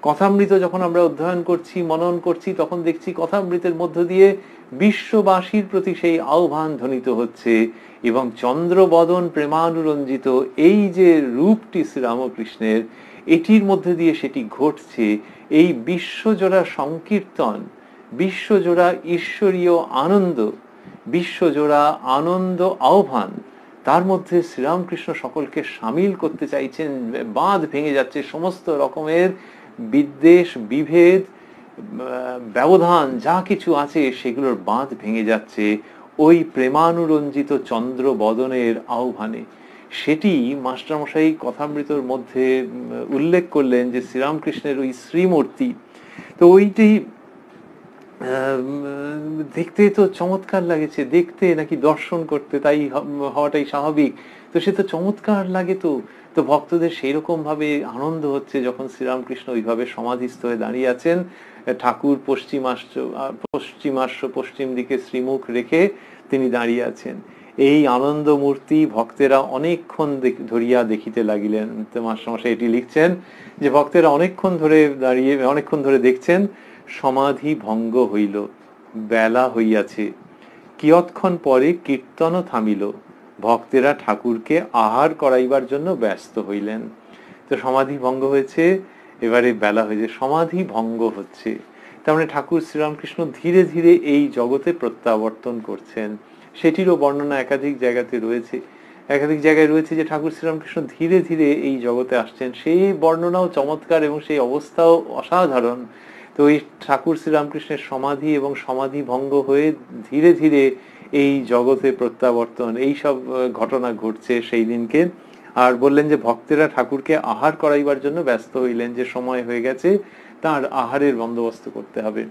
কথামৃত যখন আমরা অধ্যয়ন করছি, মনন করছি, তখন দেখছি কথামৃতের মধ্য দিয়ে বিশ্ববাসীর প্রতি সেই আহ্বান ধ্বনিত হচ্ছে। এবং চন্দ্রবদন প্রেমানুরঞ্জিত এই যে রূপটি শ্রীরামকৃষ্ণের, এটির মধ্যে দিয়ে সেটি ঘটছে। এই বিশ্বজোড়া সংকীর্তন, বিশ্বজোড়া ঈশ্বরীয় আনন্দ, বিশ্বজোড়া আনন্দ আহ্বান, তার মধ্যে শ্রীরামকৃষ্ণ সকলকে সামিল করতে চাইছেন। বাঁধ ভেঙে যাচ্ছে, সমস্ত রকমের বিদ্বেষ, বিভেদ, ব্যবধান যা কিছু আছে সেগুলোর বাঁধ ভেঙে যাচ্ছে ওই প্রেমানুরঞ্জিত চন্দ্র বদনের আহ্বানে। সেটি মাস্টারমশাই কথামৃতর মধ্যে উল্লেখ করলেন, যে শ্রীরামকৃষ্ণের ওই শ্রীমূর্তি। তো ওইটি দেখতে তো চমৎকার লাগেছে, দেখতে নাকি দর্শন করতে, তাই হওয়াটাই স্বাভাবিক। তো সে তো চমৎকার লাগে। তো তো ভক্তদের সেই রকম ভাবে আনন্দ হচ্ছে যখন শ্রীরামকৃষ্ণ ওইভাবে সমাধিস্থ হয়ে দাঁড়িয়ে আছেন। ঠাকুর পশ্চিম দিকে শ্রীমুখ রেখে তিনি দাঁড়িয়ে আছেন। এই আনন্দ মূর্তি ভক্তেরা অনেকক্ষণ ধরিয়া দেখিতে লাগিলেন। তো মাস্টারমশাই এটি লিখছেন যে ভক্তেরা অনেকক্ষণ ধরে দেখছেন। সমাধি ভঙ্গ হইল, বেলা হইয়াছে, কিয়ৎক্ষণ পরে কীর্তনও থামিল, ভক্তেরা ঠাকুরকে আহার করাইবার জন্য ব্যস্ত হইলেন। তো সমাধি ভঙ্গ হয়েছে, এবারে বেলা হয়েছে, সমাধি ভঙ্গ হচ্ছে, তার মানে ঠাকুর শ্রীরামকৃষ্ণ ধীরে ধীরে এই জগতে প্রত্যাবর্তন করছেন। সেটিরও বর্ণনা একাধিক জায়গাতে রয়েছে, একাধিক জায়গায় রয়েছে যে ঠাকুর শ্রীরামকৃষ্ণ ধীরে ধীরে এই জগতে আসছেন। সেই বর্ণনাও চমৎকার এবং সেই অবস্থাও অসাধারণ। তো এই ঠাকুর শ্রীরামকৃষ্ণের সমাধি এবং সমাধি ভঙ্গ হয়ে ধীরে ধীরে এই জগতে প্রত্যাবর্তন, এই সব ঘটনা ঘটছে সেই দিনকে। আর বললেন যে ভক্তেরা ঠাকুরকে আহার করাইবার জন্য ব্যস্ত হইলেন, যে সময় হয়ে গেছে, তার আহারের বন্দোবস্ত করতে হবে।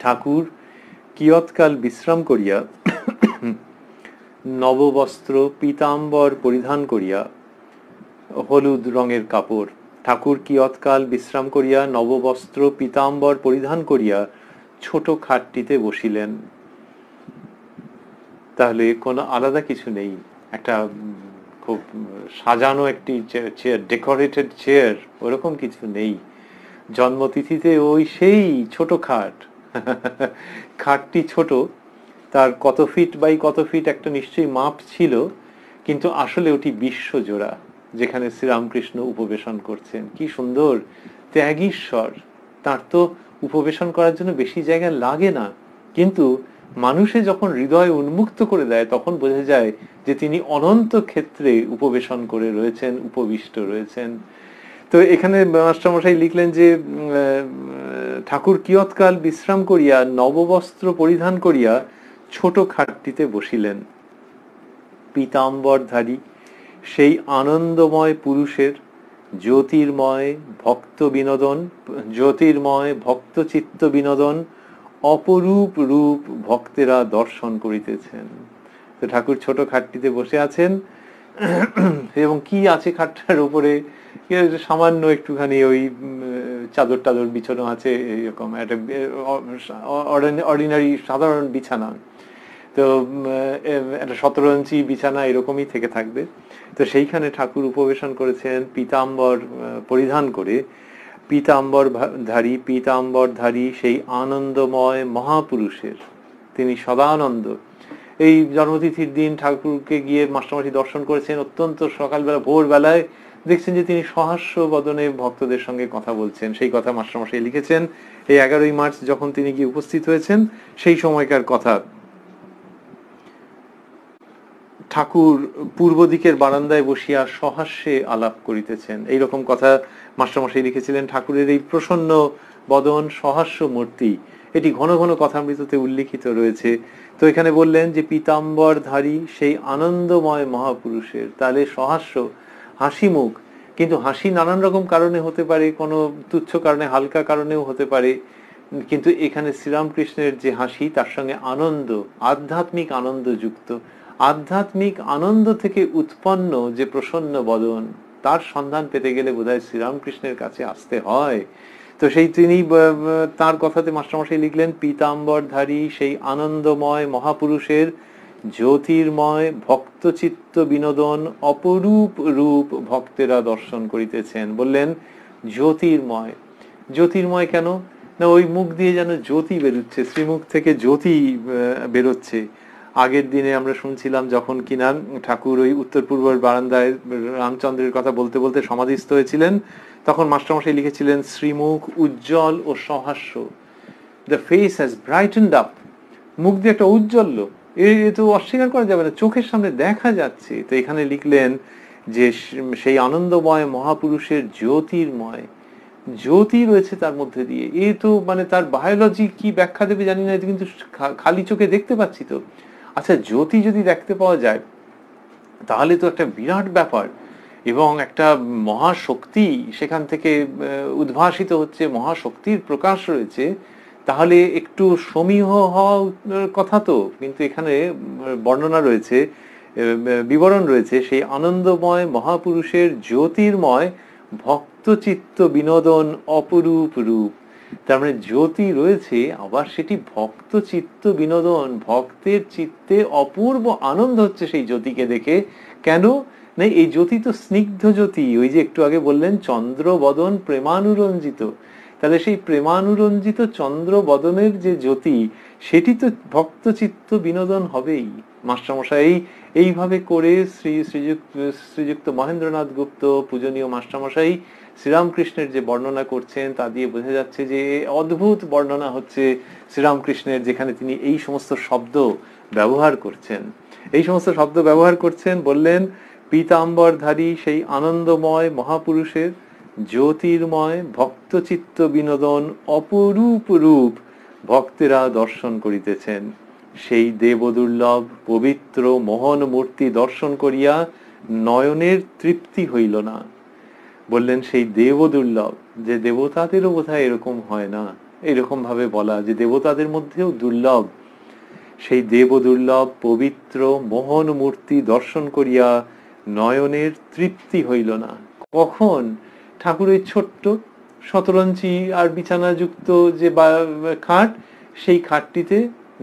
ঠাকুর কিয়ৎকাল বিশ্রাম করিয়া নববস্ত্র পীতাম্বর পরিধান করিয়া, হলুদ রঙের কাপড়, ঠাকুর কিয়ৎকাল বিশ্রাম করিয়া নববস্ত্র পীতাম্বর পরিধান করিয়া ছোট খাটটিতে বসিলেন। তাহলে কোনো আলাদা কিছু নেই, একটা খুব সাজানো একটি চেয়ার, ডেকোরেটেড চেয়ার, ওরকম কিছু নেই। জন্মতিথিতে ওই সেই ছোট খাট, খাটটি ছোট, তার কত ফিট বাই কত ফিট একটা নিশ্চয়ই মাপ ছিল, কিন্তু আসলে ওটি বিশ্বজোড়া, যেখানে শ্রীরামকৃষ্ণ উপবেশন করছেন। কি সুন্দর! ত্যাগীশ্বর, তার তো উপবেশন করার জন্য বেশি জায়গা লাগে না, কিন্তু মানুষে যখন হৃদয় উন্মুক্ত করে দেয় তখন বোঝা যায় যে তিনি অনন্ত ক্ষেত্রে উপবেশন করে রয়েছেন, উপবিষ্ট রয়েছেন। তো এখানে মাস্টারমশাই লিখলেন যে ঠাকুর কিয়ৎকাল বিশ্রাম করিয়া নববস্ত্র পরিধান করিয়া ছোট খাটটিতে বসিলেন। পীতাম্বরধারী সেই আনন্দময় পুরুষের জ্যোতির্ময় ভক্ত চিত্ত বিনোদন অপরূপ রূপ ভক্তেরা দর্শন করিতেছেন। তো ঠাকুর ছোট খাটটিতে বসে আছেন, এবং কি আছে খাটটার উপরে? সামান্য একটুখানি ওই চাদর টাদর বিছানো আছে, এরকম একটা অর্ডিনারি সাধারণ বিছানা। তো একটা 17 ইঞ্চি বিছানা এরকমই থেকে থাকবে। তো সেইখানে ঠাকুর উপবেশন করেছেন পীতাম্বর পরিধান করে। পীতাম্বরধারী সেই আনন্দময় মহাপুরুষের, তিনি সদানন্দ। এই জন্মতিথির দিন ঠাকুরকে গিয়ে মাস্টারমশাই দর্শন করেছেন অত্যন্ত সকালবেলা, ভোরবেলায় দেখছেন যে তিনি সহাস্য বদনে ভক্তদের সঙ্গে কথা বলছেন। সেই কথা মাস্টারমশাই লিখেছেন এই 11ই মার্চ যখন তিনি গিয়ে উপস্থিত হয়েছেন সেই সময়কার কথা। ঠাকুর পূর্ব দিকের বারান্দায় বসিয়া সহাস্যে আলাপ করিতেছেন, এইরকম কথা মাস্টারমশাই লিখেছিলেন। ঠাকুরের এই প্রসন্ন বদন, সহাস্য মূর্তি, এটি ঘন ঘন কথামৃততে উল্লিখিত রয়েছে। তো এখানে বললেন যে পীতাম্বরধারী সেই আনন্দময় মহাপুরুষের, তাহলে সহাস্য, হাসি মুখ, কিন্তু হাসি নানান রকম কারণে হতে পারে, কোনো তুচ্ছ কারণে, হালকা কারণেও হতে পারে, কিন্তু এখানে শ্রীরামকৃষ্ণের যে হাসি তার সঙ্গে আনন্দ, আধ্যাত্মিক আনন্দ যুক্ত। আধ্যাত্মিক আনন্দ থেকে উৎপন্ন যে প্রসন্ন বদন, তার সন্ধান পেতে গেলে বোধহয় শ্রীরামকৃষ্ণের কাছে আসতে হয়। তো সেই তিনি তার কথাতে মাস্টারমশাই লিখলেন পীতাম্বরধারী সেই আনন্দময় মহাপুরুষের জ্যোতির্ময় ভক্তচিত্ত বিনোদন অপরূপ রূপ ভক্তেরা দর্শন করিতেছেন। বললেন জ্যোতির্ময়। জ্যোতির্ময় কেন না, ওই মুখ দিয়ে যেন জ্যোতি বেরোচ্ছে, শ্রীমুখ থেকে জ্যোতি বেরোচ্ছে। আগের দিনে আমরা শুনছিলাম যখন কিনা ঠাকুর ওই উত্তর পূর্বের বারান্দায় রামচন্দ্রের কথা বলতে বলতে সমাধিস্থ হয়েছিলেন, তখন মাস্টারমশাই লিখেছিলেন শ্রীমুখ উজ্জ্বল ও সহাস্য, দ্য ফেস হ্যাজ ব্রাইটেন্ড আপ। মুখ দিয়ে একটা উজ্জ্বল্য, এ তো অস্বীকার করা যাবে না, চোখের সামনে দেখা যাচ্ছে। তো এখানে লিখলেন যে সেই আনন্দময় মহাপুরুষের জ্যোতির্ময়, জ্যোতি রয়েছে তার মধ্যে দিয়ে। এ তো মানে তার বায়োলজি কি ব্যাখ্যা দেবে জানি না, কিন্তু খালি চোখে দেখতে পাচ্ছি তো। আচ্ছা, জ্যোতি যদি দেখতে পাওয়া যায় তাহলে তো একটা বিরাট ব্যাপার, এবং একটা মহাশক্তি সেখান থেকে উদ্ভাসিত হচ্ছে, মহাশক্তির প্রকাশ রয়েছে। তাহলে একটু সমীহ হওয়ার কথা তো, কিন্তু এখানে বর্ণনা রয়েছে, বিবরণ রয়েছে সেই আনন্দময় মহাপুরুষের জ্যোতির্ময় ভক্তচিত্ত বিনোদন অপরূপ রূপ। তার মানে জ্যোতি রয়েছে, আবার সেটি ভক্ত চিত্ত বিনোদন, ভক্তের চিত্তে অপূর্ব আনন্দ হচ্ছে সেই জ্যোতিকে দেখে। কেন না, এই জ্যোতি তো স্নিগ্ধ জ্যোতি, ওই যে একটু আগে বললেন চন্দ্র বদন প্রেমানুরঞ্জিত, তাহলে সেই প্রেমানুরঞ্জিত চন্দ্র বদনের যে জ্যোতি, সেটি তো ভক্ত চিত্ত বিনোদন হবেই। মাস্টারমশাই এইভাবে করে শ্রীযুক্ত মহেন্দ্রনাথ গুপ্ত পূজনীয় মাস্টারমশাই শ্রীরামকৃষ্ণের যে বর্ণনা করছেন তা দিয়ে বোঝা যাচ্ছে যে অদ্ভুত বর্ণনা হচ্ছে শ্রীরামকৃষ্ণের, যেখানে তিনি এই সমস্ত শব্দ ব্যবহার করছেন, এই সমস্ত শব্দ ব্যবহার করছেন। বললেন পীতাম্বরধারী সেই আনন্দময় মহাপুরুষের জ্যোতির্ময় ভক্তচিত্ত বিনোদন অপরূপ রূপ ভক্তেরা দর্শন করিতেছেন। সেই দেবদুর্লভ পবিত্র মোহন মূর্তি দর্শন করিয়া নয়নের তৃপ্তি হইল না। বললেন সেই দেবদুর্লভ, যে দেবতাদেরও বোধহয় এরকম হয় না, এরকম ভাবে বলা যে দেবতাদের মধ্যেও দুর্লভ, সেই দেবদুর্লভ পবিত্র মোহন মূর্তি দর্শন করিয়া নয়নের তৃপ্তি হইল না। কখন? ঠাকুরের ছোট্ট শতরঞ্চি আর বিছানা যুক্ত যে খাট, সেই খাটটিতে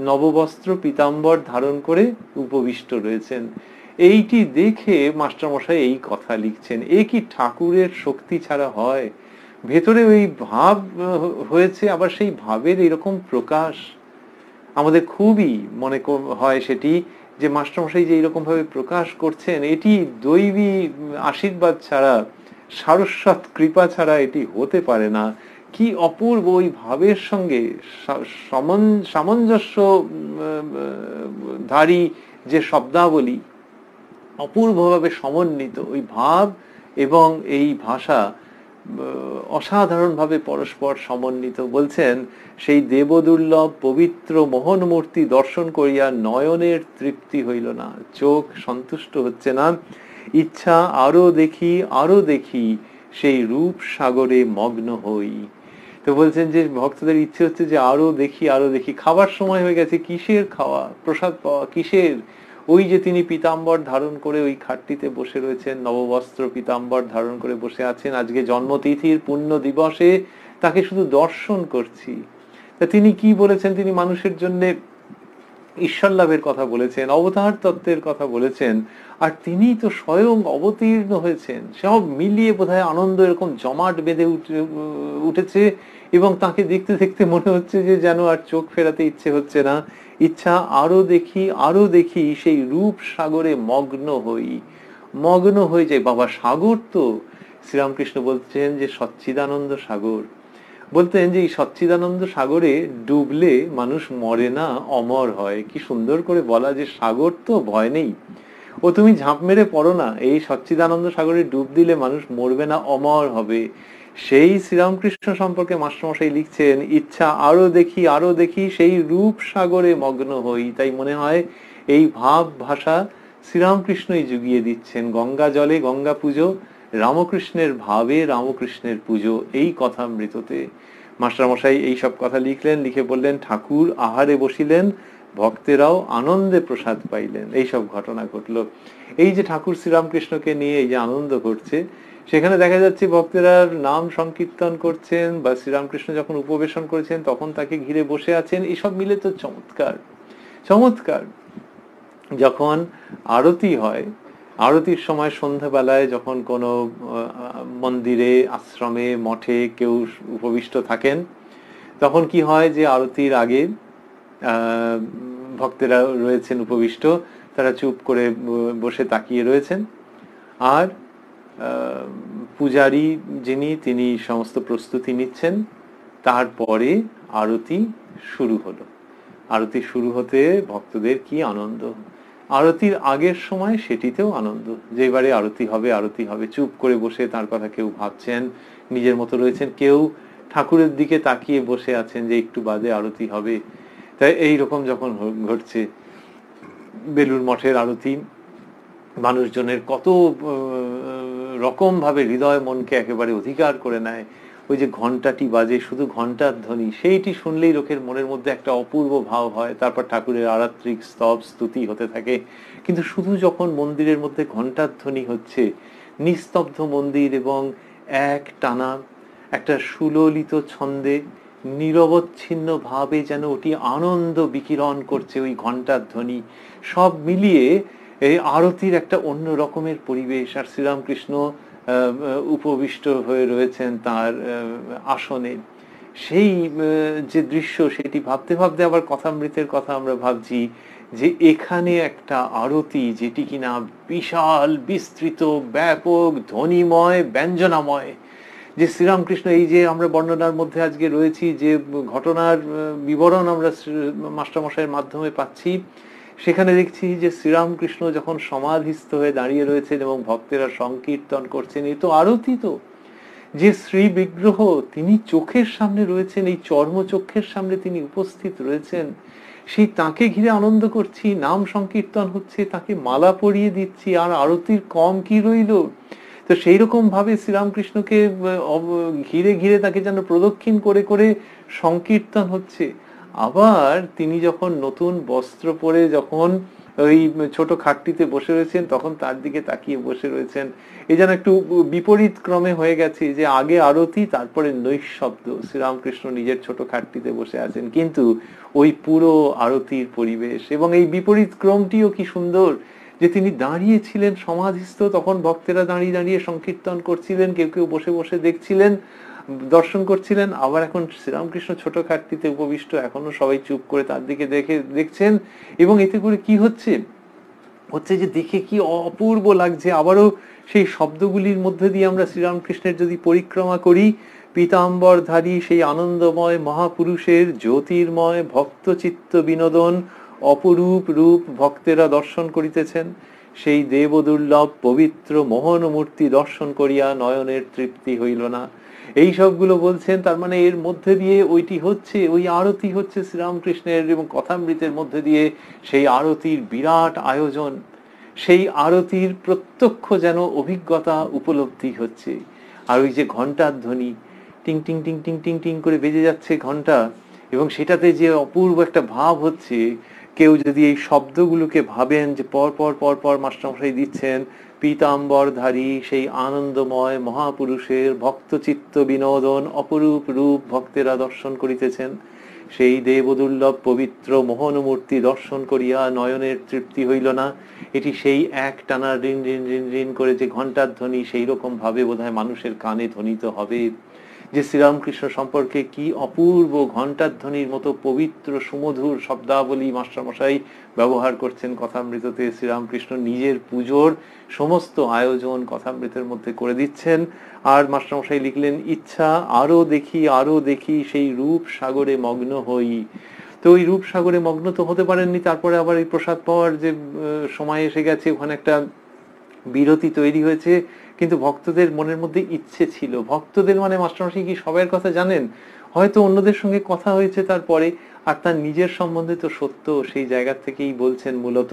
নববস্ত্র পীতাম্বর ধারণ করে উপবিষ্ট রয়েছেন। এইটি দেখে মাস্টারমশাই এই কথা লিখছেন। এ কি ঠাকুরের শক্তি ছাড়া হয়? ভেতরে ওই ভাব হয়েছে, আবার সেই ভাবের এরকম প্রকাশ আমাদের খুবই মনে হয় সেটি, যে মাস্টারমশাই যে এইরকম ভাবে প্রকাশ করছেন, এটি দৈবী আশীর্বাদ ছাড়া, সারস্বত কৃপা ছাড়া এটি হতে পারে না। কি অপূর্ব ওই ভাবের সঙ্গে সামঞ্জস্য ধারী যে শব্দাবলী, অপূর্বভাবে সমন্বিত ওই ভাব এবং এই ভাষা অসাধারণভাবে পরস্পর সমন্বিত। বলছেন সেই দেবদুর্লভ পবিত্র মোহন মূর্তি দর্শন করিয়া নয়নের তৃপ্তি হইল না, চোখ সন্তুষ্ট হচ্ছে না, ইচ্ছা আরো দেখি আরো দেখি, সেই রূপ সাগরে মগ্ন হই। তো বলছেন যে ভক্তদের ইচ্ছে হচ্ছে যে আরো দেখি আরো দেখি। খাবার সময় হয়ে গেছে, কিসের খাওয়া, প্রসাদ পাওয়া কিসের? ওই যে তিনি পীতাম্বর ধারণ করে ওই খাটটিতে বসে রয়েছেন, নববস্ত্র পীতাম্বর ধারণ করে বসে আছেন, আজকে জন্মতিথির পুণ্য দিবসে তাকে শুধু দর্শন করছি। তা তিনি কি বলেছেন? তিনি মানুষের জন্য ঈশ্বর লাভের কথা বলেছেন, অবতার তত্ত্বের কথা বলেছেন, আর তিনি তো স্বয়ং অবতীর্ণ হয়েছেন। সব মিলিয়ে বোধহয় আনন্দ এরকম জমাট বেঁধে উঠেছে, এবং তাকে দেখতে দেখতে মনে হচ্ছে যে যেন আর চোখ ফেরাতে ইচ্ছে হচ্ছে না, ইচ্ছা আরো দেখি আরো দেখি, সেই রূপ সাগরে মগ্ন হয়ে যায়। বাবা, সাগর তো শ্রীরামকৃষ্ণ বলছেন যে সচ্চিদানন্দ সাগর, বলতেন যে এই সচ্চিদানন্দ সাগরে ডুবলে মানুষ মরে না, অমর হয়। কি সুন্দর করে বলা যে সাগর তো ভয় নেই, ও তুমি ঝাঁপ মেরে পড়ো না, এই সচ্চিদানন্দ সাগরে ডুব দিলে মানুষ মরবে না, অমর হবে। সেই শ্রীরামকৃষ্ণ সম্পর্কে মাস্টারমশাই লিখছেন, ইচ্ছা আরো দেখি আরো দেখি, সেই রূপ সাগরে মগ্ন হই। তাই মনে হয় এই ভাব ভাষা শ্রীরামকৃষ্ণই জুগিয়ে দিচ্ছেন। গঙ্গা জলে গঙ্গা পুজো, রামকৃষ্ণের ভাবে রামকৃষ্ণের পুজো, এই কথামৃততে মাস্টারমশাই এই সব কথা লিখলেন। লিখে বললেন, ঠাকুর আহারে বসিলেন, ভক্তেরাও আনন্দে প্রসাদ পাইলেন। এইসব ঘটনা ঘটলো। এই যে ঠাকুর শ্রীরামকৃষ্ণকে নিয়ে এই যে আনন্দ করছে, সেখানে দেখা যাচ্ছে ভক্তেরা নাম সংকীর্তন করছেন, বা শ্রীরামকৃষ্ণ যখন উপবেশন করেছেন তখন তাকে ঘিরে বসে আছেন। এসব মিলে তো চমৎকার চমৎকার। যখন আরতি হয়, আরতির সময় সন্ধ্যাবেলায় যখন কোনো মন্দিরে, আশ্রমে, মঠে কেউ উপবিষ্ট থাকেন, তখন কি হয় যে আরতির আগে ভক্তেরা রয়েছেন উপবিষ্ট, তারা চুপ করে বসে তাকিয়ে রয়েছেন, আর পূজারী যিনি, তিনি সমস্ত প্রস্তুতি নিচ্ছেন। তারপরে আরতি শুরু হলো। আরতি শুরু হতে ভক্তদের কি আনন্দ! আরতির আগের সময় সেটিতেও আনন্দ, যে এবারে আরতি হবে আরতি হবে, চুপ করে বসে তার কথা কেউ ভাবছেন, নিজের মতো রয়েছেন, কেউ ঠাকুরের দিকে তাকিয়ে বসে আছেন যে একটু বাদে আরতি হবে। তাই এইরকম যখন ঘটছে, বেলুড় মঠের আরতি মানুষজনের কত রকম ভাবে হৃদয় মনকে একেবারে অধিকার করে নেয়। ওই যে ঘন্টাটি বাজে, শুধু ঘন্টার ধ্বনি, সেইটি শুনলেই লোকের মনের মধ্যে একটা অপূর্ব ভাব হয়। তারপর ঠাকুরের আরাত্রিক স্তব স্তুতি হতে থাকে। কিন্তু শুধু যখন মন্দিরের মধ্যে ঘন্টার ধ্বনি হচ্ছে, নিস্তব্ধ মন্দির, এবং এক টানা একটা সুললিত ছন্দে নিরবচ্ছিন্ন ভাবে যেন ওটি আনন্দ বিকিরণ করছে, ওই ঘন্টার ধ্বনি, সব মিলিয়ে এই আরতির একটা অন্য রকমের পরিবেশ। আর শ্রীরামকৃষ্ণ উপবিষ্ট হয়ে রয়েছেন তার আসনে, সেই যে দৃশ্য, সেটি ভাবতে ভাবতে আবার কথামৃতের কথা আমরা ভাবছি, যে এখানে একটা আরতি যেটি কিনা বিশাল, বিস্তৃত, ব্যাপক, ধ্বনিময়, ব্যঞ্জনাময়, যে শ্রীরামকৃষ্ণ, এই যে আমরা বর্ণনার মধ্যে আজকে রয়েছি, যে ঘটনার বিবরণ আমরা মাস্টারমশাইয়ের মাধ্যমে পাচ্ছি, সেখানে দেখছি যে শ্রীরামকৃষ্ণ যখন সমাধিস্থ হয়ে দাঁড়িয়ে রয়েছেন এবং ভক্তেরা সংকীর্তন করছেন, এ তো আরতি। তো যে শ্রী বিগ্রহ, তিনি চোখের সামনে রয়েছেন, এই চর্মচক্ষের সামনে তিনি উপস্থিত রয়েছেন, সেই তাকে ঘিরে আনন্দ করছি, নাম সংকীর্তন হচ্ছে, তাকে মালা পরিয়ে দিচ্ছি, আর আরতির কম কি রইল। তো সেই রকম ভাবে শ্রীরামকৃষ্ণকে ঘিরে ঘিরে তাকে যেন প্রদক্ষিণ করে করে সংকীর্তন হচ্ছে। আবার তিনি যখন নতুন বস্ত্র পরে যখন ওই ছোট খাটটিতে বসে রয়েছেন, তখন তার দিকে তাকিয়ে বসে রয়েছেন। এই যেন একটু বিপরীত ক্রমে হয়ে গেছে, যে আগে আরতি, তারপরে নৈশব্দ। শ্রীরামকৃষ্ণ নিজের ছোট খাটটিতে বসে আছেন, কিন্তু ওই পুরো আরতির পরিবেশ, এবং এই বিপরীত ক্রমটিও কি সুন্দর, যে তিনি দাঁড়িয়েছিলেন সমাধিস্থ, তখন ভক্তেরা দাঁড়িয়ে দাঁড়িয়ে সংকীর্তন করছিলেন, কেউ কেউ বসে বসে দেখছিলেন, দর্শন করছিলেন। আবার এখন শ্রীরামকৃষ্ণ ছোট খাটটিতে উপবিষ্ট, এখনো সবাই চুপ করে তার দিকে দেখছেন। এবং এতে করে কি হচ্ছে যে দেখে কি অপূর্ব লাগছে। আবারও সেই শব্দগুলির মধ্যে দিয়ে আমরা শ্রীরামকৃষ্ণের যদি পরিক্রমা করি, পীতাম্বরধারী সেই আনন্দময় মহাপুরুষের জ্যোতির্ময় ভক্তচিত্ত বিনোদন অপরূপ রূপ ভক্তেরা দর্শন করিতেছেন। সেই দেবদুর্লভ পবিত্র মোহন মূর্তি দর্শন করিয়া নয়নের তৃপ্তি হইল না। এই সবগুলো বলছেন। তার মানে এর মধ্যে দিয়ে ওইটি হচ্ছে, ওই আরতি হচ্ছে শ্রীরামকৃষ্ণের, এবং কথামৃতের মধ্যে দিয়ে সেই আরতির বিরাট আয়োজন, সেই আরতির প্রত্যক্ষ যেন অভিজ্ঞতা উপলব্ধি হচ্ছে। আর ওই যে ঘন্টার ধ্বনি, টিং টিং টিং টিং টিং টিং করে বেজে যাচ্ছে ঘন্টা, এবং সেটাতে যে অপূর্ব একটা ভাব হচ্ছে, কেউ যদি এই শব্দগুলোকে ভাবেন যে পর পর পর পর মাস্টারমশাই দিচ্ছেন, পীতাম্বরধারী সেই আনন্দময় মহাপুরুষের ভক্তচিত্ত বিনোদন অপরূপ রূপ ভক্তেরা দর্শন করিতেছেন, সেই দেবদুর্লভ পবিত্র মোহনমূর্তি দর্শন করিয়া নয়নের তৃপ্তি হইল না। এটি সেই এক টানা রিন রিন রিন রিন করে যে ঘণ্টার ধ্বনি, সেই রকম ভাবে বোধহয় মানুষের কানে ধ্বনিত হবে যে শ্রীরামকৃষ্ণ সম্পর্কে কি অপূর্ব ঘণ্টার ধ্বনির মতো পবিত্র সুমধুর শব্দাবলী মাস্টারমশাই ব্যবহার করছেন কথামৃততে। শ্রীরামকৃষ্ণ নিজের পুজোর সমস্ত আয়োজন কথামৃতের মধ্যে করে দিচ্ছেন। আর মাস্টারমশাই লিখলেন, ইচ্ছা আরো দেখি আরো দেখি সেই রূপ সাগরে মগ্ন হই। তো ওই রূপ সাগরে মগ্ন তো হতে পারেননি, তারপরে আবার এই প্রসাদ পাওয়ার যে সময় এসে গেছে, ওখানে একটা বিরতি তৈরি হয়েছে। কিন্তু ভক্তদের মনের মধ্যে ইচ্ছে ছিল। ভক্তদের মানে মাস্টারমশাই কি সবার কথা জানেন? হয়তো অন্যদের সঙ্গে কথা হয়েছে তারপরে, আর তার নিজের সম্বন্ধে তো সত্য সেই জায়গা থেকেই বলছেন মূলত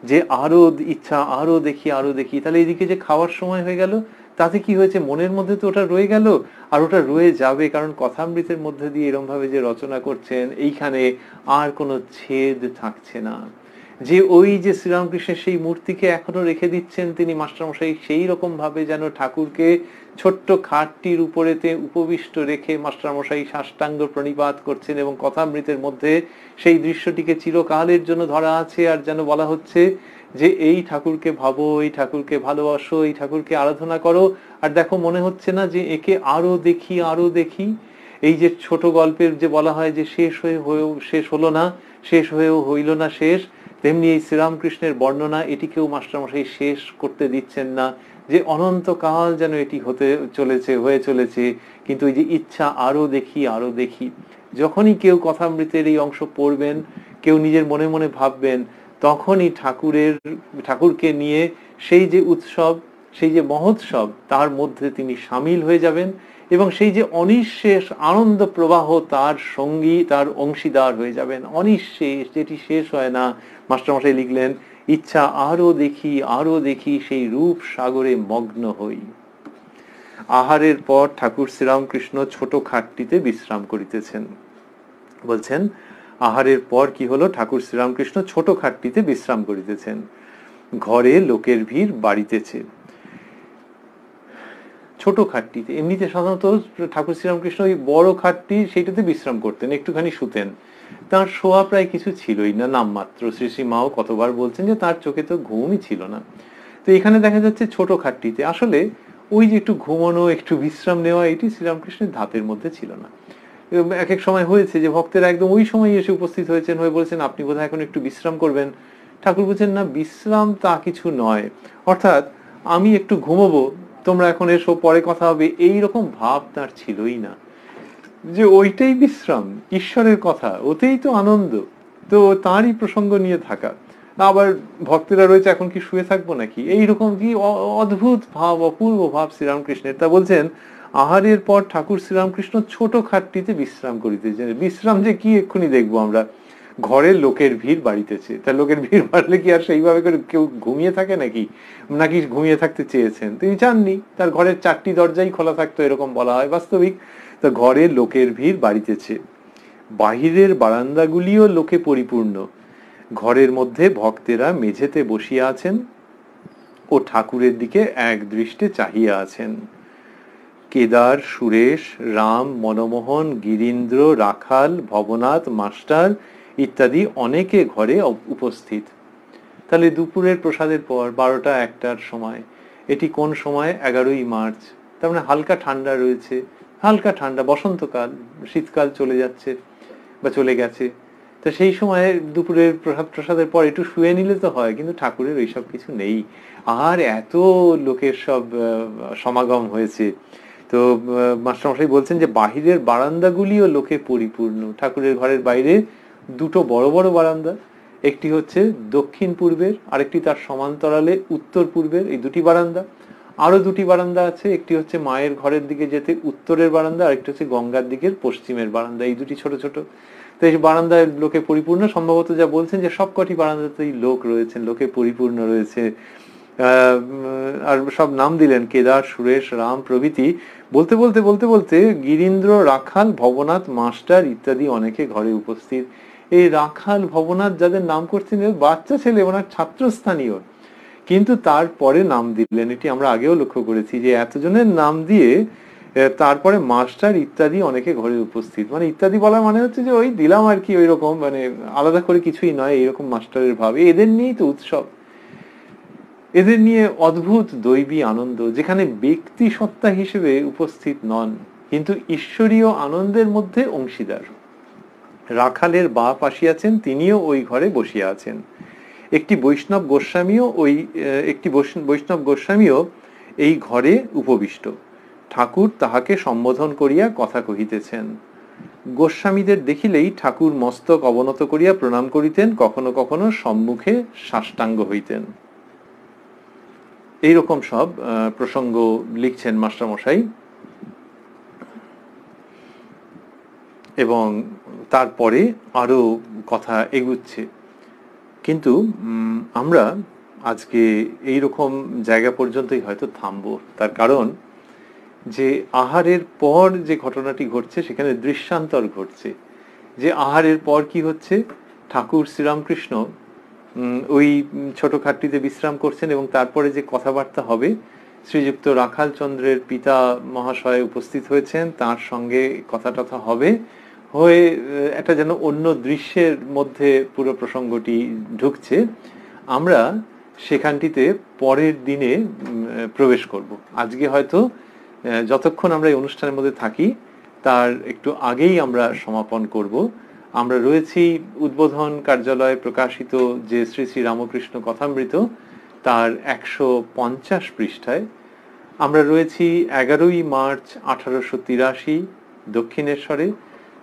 যে আরো ইচ্ছা আরো দেখি আরো দেখি। তাহলে এদিকে যে খাওয়ার সময় হয়ে গেল, তাতে কি হয়েছে? মনের মধ্যে তো ওটা রয়ে গেল, আর ওটা রয়ে যাবে, কারণ কথামৃতের মধ্যে দিয়ে এরকম ভাবে যে রচনা করছেন, এইখানে আর কোনো ছেদ থাকছে না। যে ওই যে শ্রীরামকৃষ্ণের সেই মূর্তিকে এখনো রেখে দিচ্ছেন তিনি মাস্টারমশাই, সেই রকম ভাবে যেন ঠাকুরকে ছোট্ট খাটটির উপরেতে উপবিষ্ট রেখে মাস্টারমশাই সাষ্টাঙ্গ প্রণিপাত করছেন, এবং কথামৃতের মধ্যে সেই দৃশ্যটিকে চিরকালের জন্য ধরা আছে। আর যেন বলা হচ্ছে যে এই ঠাকুরকে ভাবো, এই ঠাকুরকে ভালোবাসো, এই ঠাকুরকে আরাধনা করো। আর দেখো, মনে হচ্ছে না যে একে আরো দেখি আরো দেখি? এই যে ছোট গল্পের যে বলা হয় যে শেষ হয়েও শেষ হলো না, শেষ হয়েও হইল না শেষ, তেমনি এই শ্রীরামকৃষ্ণের বর্ণনা, এটিকেও মাস্টারমশাই শেষ করতে দিচ্ছেন না, যে অনন্তকাল যেন এটি হতে চলেছে, হয়ে চলেছে। কিন্তু ওই যে ইচ্ছা আরো দেখি আরো দেখি, যখনই কেউ কথামৃতের এই অংশ পড়বেন, কেউ নিজের মনে মনে ভাববেন, তখনই ঠাকুরকে নিয়ে সেই যে উৎসব, সেই যে মহোৎসব, তার মধ্যে তিনি সামিল হয়ে যাবেন, এবং সেই যে অনিঃশেষ আনন্দ প্রবাহ তার সঙ্গী, তার অংশীদার হয়ে যাবেন, অনিঃশেষ, যেটি শেষ হয় না। মাস্টারমশাই লিখলেন, ইচ্ছা আরো দেখি আরো দেখি সেই রূপ সাগরে মগ্ন হই। আহারের পর ঠাকুর শ্রীরামকৃষ্ণ ছোট খাটটিতে বিশ্রাম করিতেছেন। বলছেন, আহারের পর কি হলো? ঠাকুর শ্রীরামকৃষ্ণ ছোট খাটটিতে বিশ্রাম করিতেছেন। ঘরে লোকের ভিড় বাড়িতেছে। ছোট খাটটিতে, এমনিতে সাধারণত ঠাকুর শ্রীরামকৃষ্ণ ওই বড় খাটটি সেইটাতে বিশ্রাম করতেন, একটুখানি শুতেন। তার শোয়া প্রায় কিছু ছিলই না, নামমাত্র। শ্রী শ্রী মাও কতবার বলছেন যে তার চোখে তো ঘুমই ছিল না। তো এখানে দেখা যাচ্ছে ছোট খাটটিতে। আসলে ওই যে একটু ঘুমানো, একটু বিশ্রাম নেওয়া, এটি শ্রীরামকৃষ্ণের ধাতের মধ্যে ছিল না। এক এক সময় হয়েছে যে ভক্তেরা একদম ওই সময় এসে উপস্থিত হয়েছেন, হয়ে বলেছেন আপনি বোধহয় এখন একটু বিশ্রাম করবেন। ঠাকুর বলছেন, না, বিশ্রাম তা কিছু নয়, অর্থাৎ আমি একটু ঘুমোবো, তোমরা এখন এসো, পরে কথা হবে, এইরকম ভাব তার ছিলই না। যে ওইটাই বিশ্রাম, ঈশ্বরের কথা, ওতেই তো আনন্দ, তো তারই প্রসঙ্গ নিয়ে থাকা। আবার ভক্তেরা রয়েছে, এখন কি শুয়ে থাকবো নাকি, এইরকম কি অদ্ভুত ভাব, অপূর্ব ভাব শ্রীরামকৃষ্ণের। তা বলছেন, আহারের পর ঠাকুর শ্রীরামকৃষ্ণ ছোট খাটটিতে বিশ্রাম করিতেছেন। বিশ্রাম যে কি এক্ষুনি দেখবো আমরা। ঘরের লোকের ভিড় বাড়িতেছে। তা লোকের ভিড় বাড়লে কি আর সেইভাবে করে কেউ ঘুমিয়ে থাকে নাকি? নাকি ঘুমিয়ে থাকতে চেয়েছেন? তিনি চাননি তার ঘরের 4টি দরজাই খোলা থাকতো, এরকম বলা হয় বাস্তবিক। তা ঘরে লোকের ভিড় বাড়িতেছে, বাহিরের বারান্দাগুলিও লোকে পরিপূর্ণ। ঘরের মধ্যে ভক্তেরা মেঝেতে বসিয়া আছেন ও ঠাকুরের দিকে এক দৃষ্টে চাহিয়া আছেন। কেদার, সুরেশ, রাম, মনমোহন, গিরীন্দ্র, রাখাল, ভবনাথ, মাস্টার ইত্যাদি অনেকে ঘরে উপস্থিত। তাহলে দুপুরের প্রসাদের পর 12টা 1টার সময়, এটি কোন সময়? 11ই মার্চ। তার মানে হালকা ঠান্ডা রয়েছে, হালকা ঠান্ডা, বসন্তকাল, শীতকাল চলে যাচ্ছে বা চলে গেছে। তো সেই সময় দুপুরের প্রসাদের পর একটু শুয়ে নিলে তো হয়, কিন্তু ঠাকুরের ওইসব কিছু নেই। আর এত লোকের সব সমাগম হয়েছে। তো মাস্টারমশাই বলছেন যে বাহিরের বারান্দাগুলিও লোকে পরিপূর্ণ। ঠাকুরের ঘরের বাইরে 2টো বড় বড় বারান্দা, একটি হচ্ছে দক্ষিণ পূর্বের, আরেকটি তার সমান্তরালে উত্তর পূর্বের, এই 2টি বারান্দা। আরো 2টি বারান্দা আছে, একটি হচ্ছে মায়ের ঘরের দিকে যেতে উত্তরের বারান্দা, আরেকটি হচ্ছে গঙ্গার দিকের পশ্চিমের বারান্দা। এই 2টি ছোট ছোট। তো এই বারান্দায় লোকে পরিপূর্ণ। সম্ভবত যা বলছেন যে সবকটি বারান্দাতেই লোক রয়েছেন, লোকে পরিপূর্ণ রয়েছে। আর সব নাম দিলেন, কেদার, সুরেশ, রাম প্রভৃতি। বলতে বলতে বলতে বলতে গিরীন্দ্র, রাখাল, ভবনাথ, মাস্টার ইত্যাদি অনেকে ঘরে উপস্থিত। এই রাখাল, ভবনাথ যাদের নাম করছেন, বাচ্চা ছেলে, ওনার ছাত্রস্থানীয়, কিন্তু তারপরে নাম দিলেন। এটি আমরা আগেও লক্ষ্য করেছি যে এতজনের নাম দিয়ে তারপরে মাস্টার ইত্যাদি অনেকে ঘরে উপস্থিত, মানে ইত্যাদি বলার মানে হচ্ছে যে ওই দিলাম আর কি, ওই রকম, মানে আলাদা করে কিছুই নয়, এইরকম মাস্টারের ভাব। এদের নিয়েই তো উৎসব, এদের নিয়ে অদ্ভুত দৈবী আনন্দ, যেখানে ব্যক্তি সত্তা হিসেবে উপস্থিত নন কিন্তু ঈশ্বরীয় আনন্দের মধ্যে অংশীদার। রাখালের বাপ আসিয়াছেন, তিনিও ওই ঘরে বসিয়া আছেন। একটি বৈষ্ণব গোস্বামীও এই ঘরে উপবিষ্ট। ঠাকুর তাহাকে সম্বোধন করিয়া কথা কহিতেছেন। গোস্বামীদের দেখিলেই ঠাকুর মস্তক অবনত করিয়া প্রণাম করিতেন, কখনো কখনো সম্মুখে সাষ্টাঙ্গ হইতেন। এইরকম সব প্রসঙ্গ লিখছেন মাস্টারমশাই। এবং তারপরে আরো কথা এগুচ্ছে, কিন্তু আমরা আজকে এইরকম জায়গা পর্যন্তই হয়তো থামবো। তার কারণ যে আহারের পর যে ঘটনাটি ঘটছে সেখানে দৃশ্যান্তর ঘটছে। যে আহারের পর কি হচ্ছে, ঠাকুর শ্রীরামকৃষ্ণ ওই ছোট খাটটিতে বিশ্রাম করছেন এবং তারপরে যে কথাবার্তা হবে, শ্রীযুক্ত রাখাল চন্দ্রের পিতা মহাশয় উপস্থিত হয়েছেন, তার সঙ্গে কথা টথা হবে, হয়ে একটা যেন অন্য দৃশ্যের মধ্যে পুরো প্রসঙ্গটি ঢুকছে। আমরা সেখানটিতে পরের দিনে প্রবেশ করব। আজকে হয়তো যতক্ষণ আমরা এই অনুষ্ঠানের মধ্যে থাকি তার একটু আগেই আমরা সমাপন করব। আমরা রয়েছি উদ্বোধন কার্যালয়ে প্রকাশিত যে শ্রী শ্রী রামকৃষ্ণ কথামৃত, তার 150 পৃষ্ঠায়। আমরা রয়েছি 11ই মার্চ 1883 দক্ষিণেশ্বরে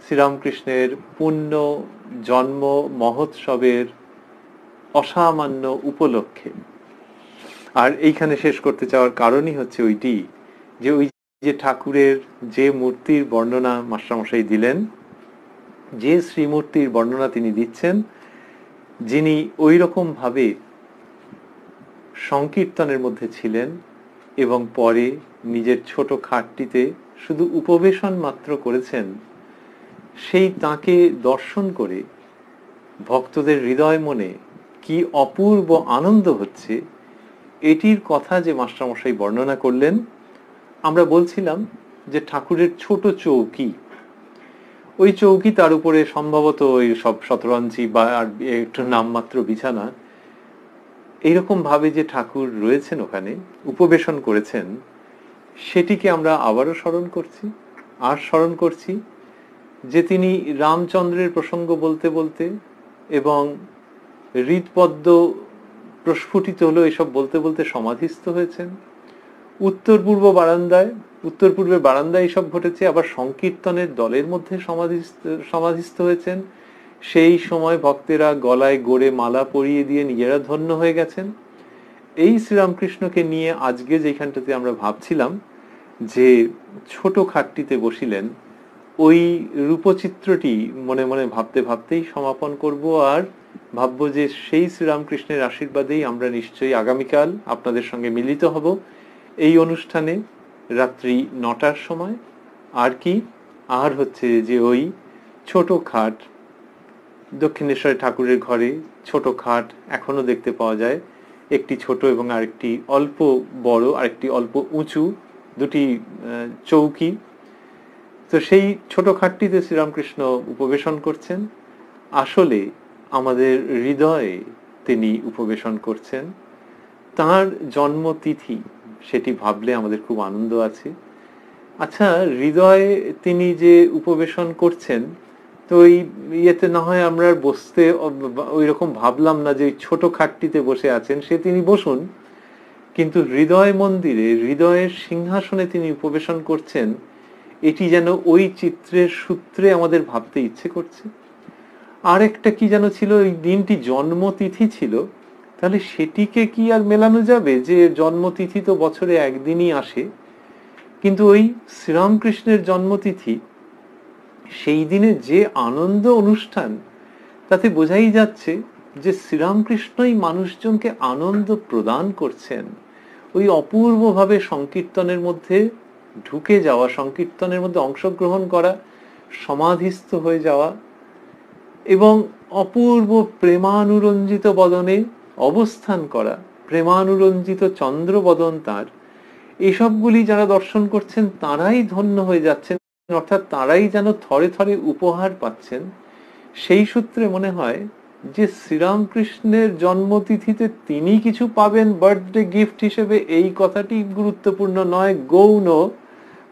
শ্রীরামকৃষ্ণের পুণ্য জন্ম মহোৎসবের অসামান্য উপলক্ষে। আর এইখানে শেষ করতে চাওয়ার কারণই হচ্ছে ওইটি, যে ওই যে ঠাকুরের যে মূর্তির বর্ণনা মাস্টারমশাই দিলেন, যে শ্রীমূর্তির বর্ণনা তিনি দিচ্ছেন, যিনি ওই রকম ভাবে সংকীর্তনের মধ্যে ছিলেন এবং পরে নিজের ছোট খাটটিতে শুধু উপবেশন মাত্র করেছেন, সেই তাকে দর্শন করে ভক্তদের হৃদয় মনে কি অপূর্ব আনন্দ হচ্ছে, এটির কথা যে মাস্টারমশাই বর্ণনা করলেন। আমরা বলছিলাম যে ঠাকুরের ছোট চৌকি, ওই চৌকি, তার উপরে সম্ভবত ওই সব 17 ইঞ্চি বা আর একটু নামমাত্র বিছানা, এইরকম ভাবে যে ঠাকুর রয়েছেন ওখানে উপবেশন করেছেন, সেটিকে আমরা আবারও স্মরণ করছি। আর স্মরণ করছি যে তিনি রামচন্দ্রের প্রসঙ্গ বলতে বলতে এবং হৃদপদ্ম প্রস্ফুটিত হলো এসব বলতে বলতে সমাধিস্থ হয়েছেন। উত্তর পূর্বের বারান্দায় এসব ঘটেছে। আবার সংকীর্তনের দলের মধ্যে সমাধিস্থ হয়েছেন। সেই সময় ভক্তেরা গলায় গড়ে মালা পরিয়ে দিয়ে নিজেরা ধন্য হয়ে গেছেন। এই শ্রীরামকৃষ্ণকে নিয়ে আজকে যেখানটাতে আমরা ভাবছিলাম যে ছোট খাটটিতে বসিলেন, ওই রূপচিত্রটি মনে মনে ভাবতে ভাবতেই সমাপন করব। আর ভাববো যে সেই শ্রীরামকৃষ্ণের আশীর্বাদেই আমরা নিশ্চয়ই আগামীকাল আপনাদের সঙ্গে মিলিত হব এই অনুষ্ঠানে রাত্রি 9টার সময়। আর কি, আর হচ্ছে যে ওই ছোট খাট, দক্ষিণেশ্বরে ঠাকুরের ঘরে ছোট খাট এখনো দেখতে পাওয়া যায়, একটি ছোট এবং আরেকটি অল্প বড়, আরেকটি অল্প উঁচু, দুটি চৌকি। তো সেই ছোট খাটটিতে শ্রীরামকৃষ্ণ উপবেশন করছেন। আসলে আমাদের হৃদয়ে তিনি উপবেশন করছেন। তার জন্মতিথি, সেটি ভাবলে আমাদের খুব আনন্দ আছে। আচ্ছা, হৃদয়ে তিনি যে উপবেশন করছেন, তো ওই ইয়েতে না হয় আমরা বসতে ওই রকম ভাবলাম না যে ছোট খাটটিতে বসে আছেন, সে তিনি বসুন, কিন্তু হৃদয় মন্দিরে, হৃদয়ের সিংহাসনে তিনি উপবেশন করছেন, এটি যেন ওই চিত্রের সূত্রে আমাদের ভাবতে ইচ্ছে করছে। আর একটা কি যেন ছিল, ওই দিনটি জন্মতিথি ছিল, তাহলে সেটিকে কি আর মেলানো যাবে? যে জন্মতিথি তো বছরে একদিনই আসে, কিন্তু ওই শ্রীরামকৃষ্ণের জন্মতিথি, সেই দিনে যে আনন্দ অনুষ্ঠান, তাতে বোঝাই যাচ্ছে যে শ্রীরামকৃষ্ণই মানুষজনকে আনন্দ প্রদান করছেন। ওই অপূর্বভাবে সংকীর্তনের মধ্যে ঢুকে যাওয়া, সংকীর্তনের মধ্যে অংশগ্রহণ করা, সমাধিস্থ হয়ে যাওয়া এবং অপূর্ব প্রেমানুরঞ্জিত বদনে অবস্থান করা, প্রেমানুরঞ্জিত চন্দ্রবদন তার, এসবগুলি যারা দর্শন করছেন তারাই ধন্য হয়ে যাচ্ছেন, অর্থাৎ তারাই যেন থরে থরে উপহার পাচ্ছেন। সেই সূত্রে মনে হয় যে শ্রীরামকৃষ্ণের জন্মতিথিতে তিনি কিছু পাবেন বার্থডে গিফট হিসেবে, এই কথাটি গুরুত্বপূর্ণ নয়, গৌণ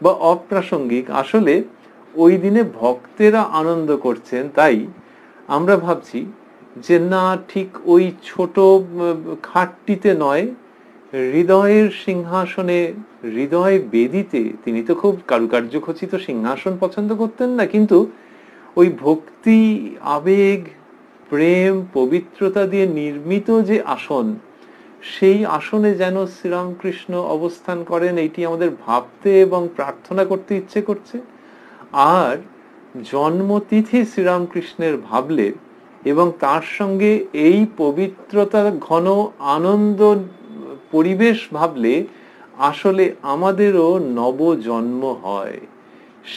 বা অপ্রাসঙ্গিক। আসলে ওই দিনে ভক্তেরা আনন্দ করছেন, তাই আমরা ভাবছি যে না, ঠিক ওই ছোট খাটটিতে নয়, হৃদয়ের সিংহাসনে, হৃদয় বেদিতে, তিনি তো খুব কারুকার্য খচিত সিংহাসন পছন্দ করতেন না, কিন্তু ওই ভক্তি, আবেগ, প্রেম, পবিত্রতা দিয়ে নির্মিত যে আসন, সেই আসনে যেন শ্রীরামকৃষ্ণ অবস্থান করেন, এইটি আমাদের ভাবতে এবং প্রার্থনা করতে ইচ্ছে করছে। আর জন্মতিথি শ্রীরামকৃষ্ণের ভাবলে এবং তার সঙ্গে এই পবিত্রতা ঘন আনন্দ পরিবেশ ভাবলে আসলে আমাদেরও নবজন্ম হয়।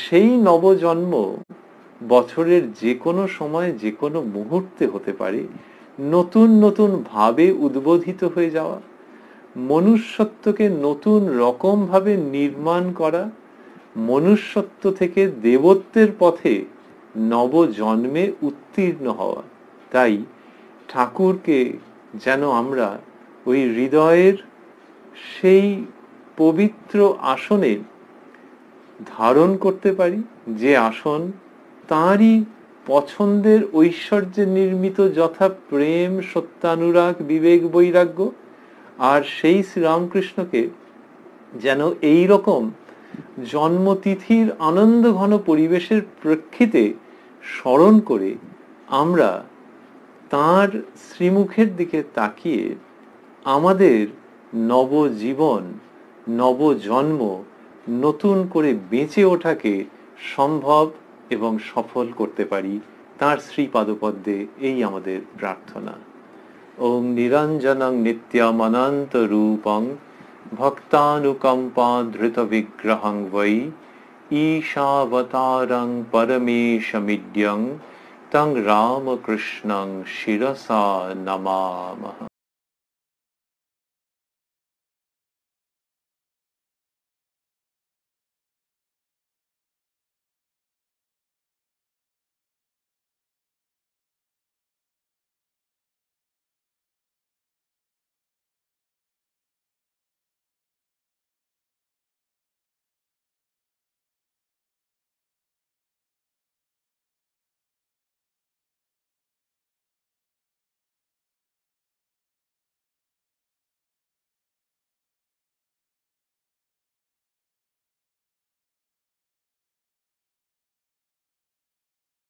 সেই নবজন্ম বছরের যে কোনো সময়, যে কোনো মুহূর্তে হতে পারে। নতুন নতুন ভাবে উদ্বোধিত হয়ে যাওয়া, মনুষ্যত্বকে নতুন রকম ভাবে নির্মাণ করা, মনুষ্যত্ব থেকে দেবত্বের পথে নবজন্মে উত্তীর্ণ হওয়া। তাই ঠাকুরকে যেন আমরা ওই হৃদয়ের সেই পবিত্র আসনে ধারণ করতে পারি, যে আসন তাঁরই পছন্দের ঐশ্বর্যে নির্মিত, যথা প্রেম, সত্যানুরাগ, বিবেক, বৈরাগ্য। আর সেই শ্রীরামকৃষ্ণকে যেন এই রকম জন্মতিথির আনন্দ ঘন পরিবেশের প্রেক্ষিতে স্মরণ করে আমরা তাঁর শ্রীমুখের দিকে তাকিয়ে আমাদের নবজীবন, নবজন্ম, নতুন করে বেঁচে ওঠাকে সম্ভব এবং সফল করতে পারি। তাঁর শ্রীপাদপদ্মে এই আমাদের প্রার্থনা। ওম নিরঞ্জনং নিত্যমনন্ত রূপং ভক্তানুকম্পা ধৃত বিগ্রহং বৈ ঈশাবতারং পরমেশমিড্যং তং রামকৃষ্ণং শিরসা নমামহ।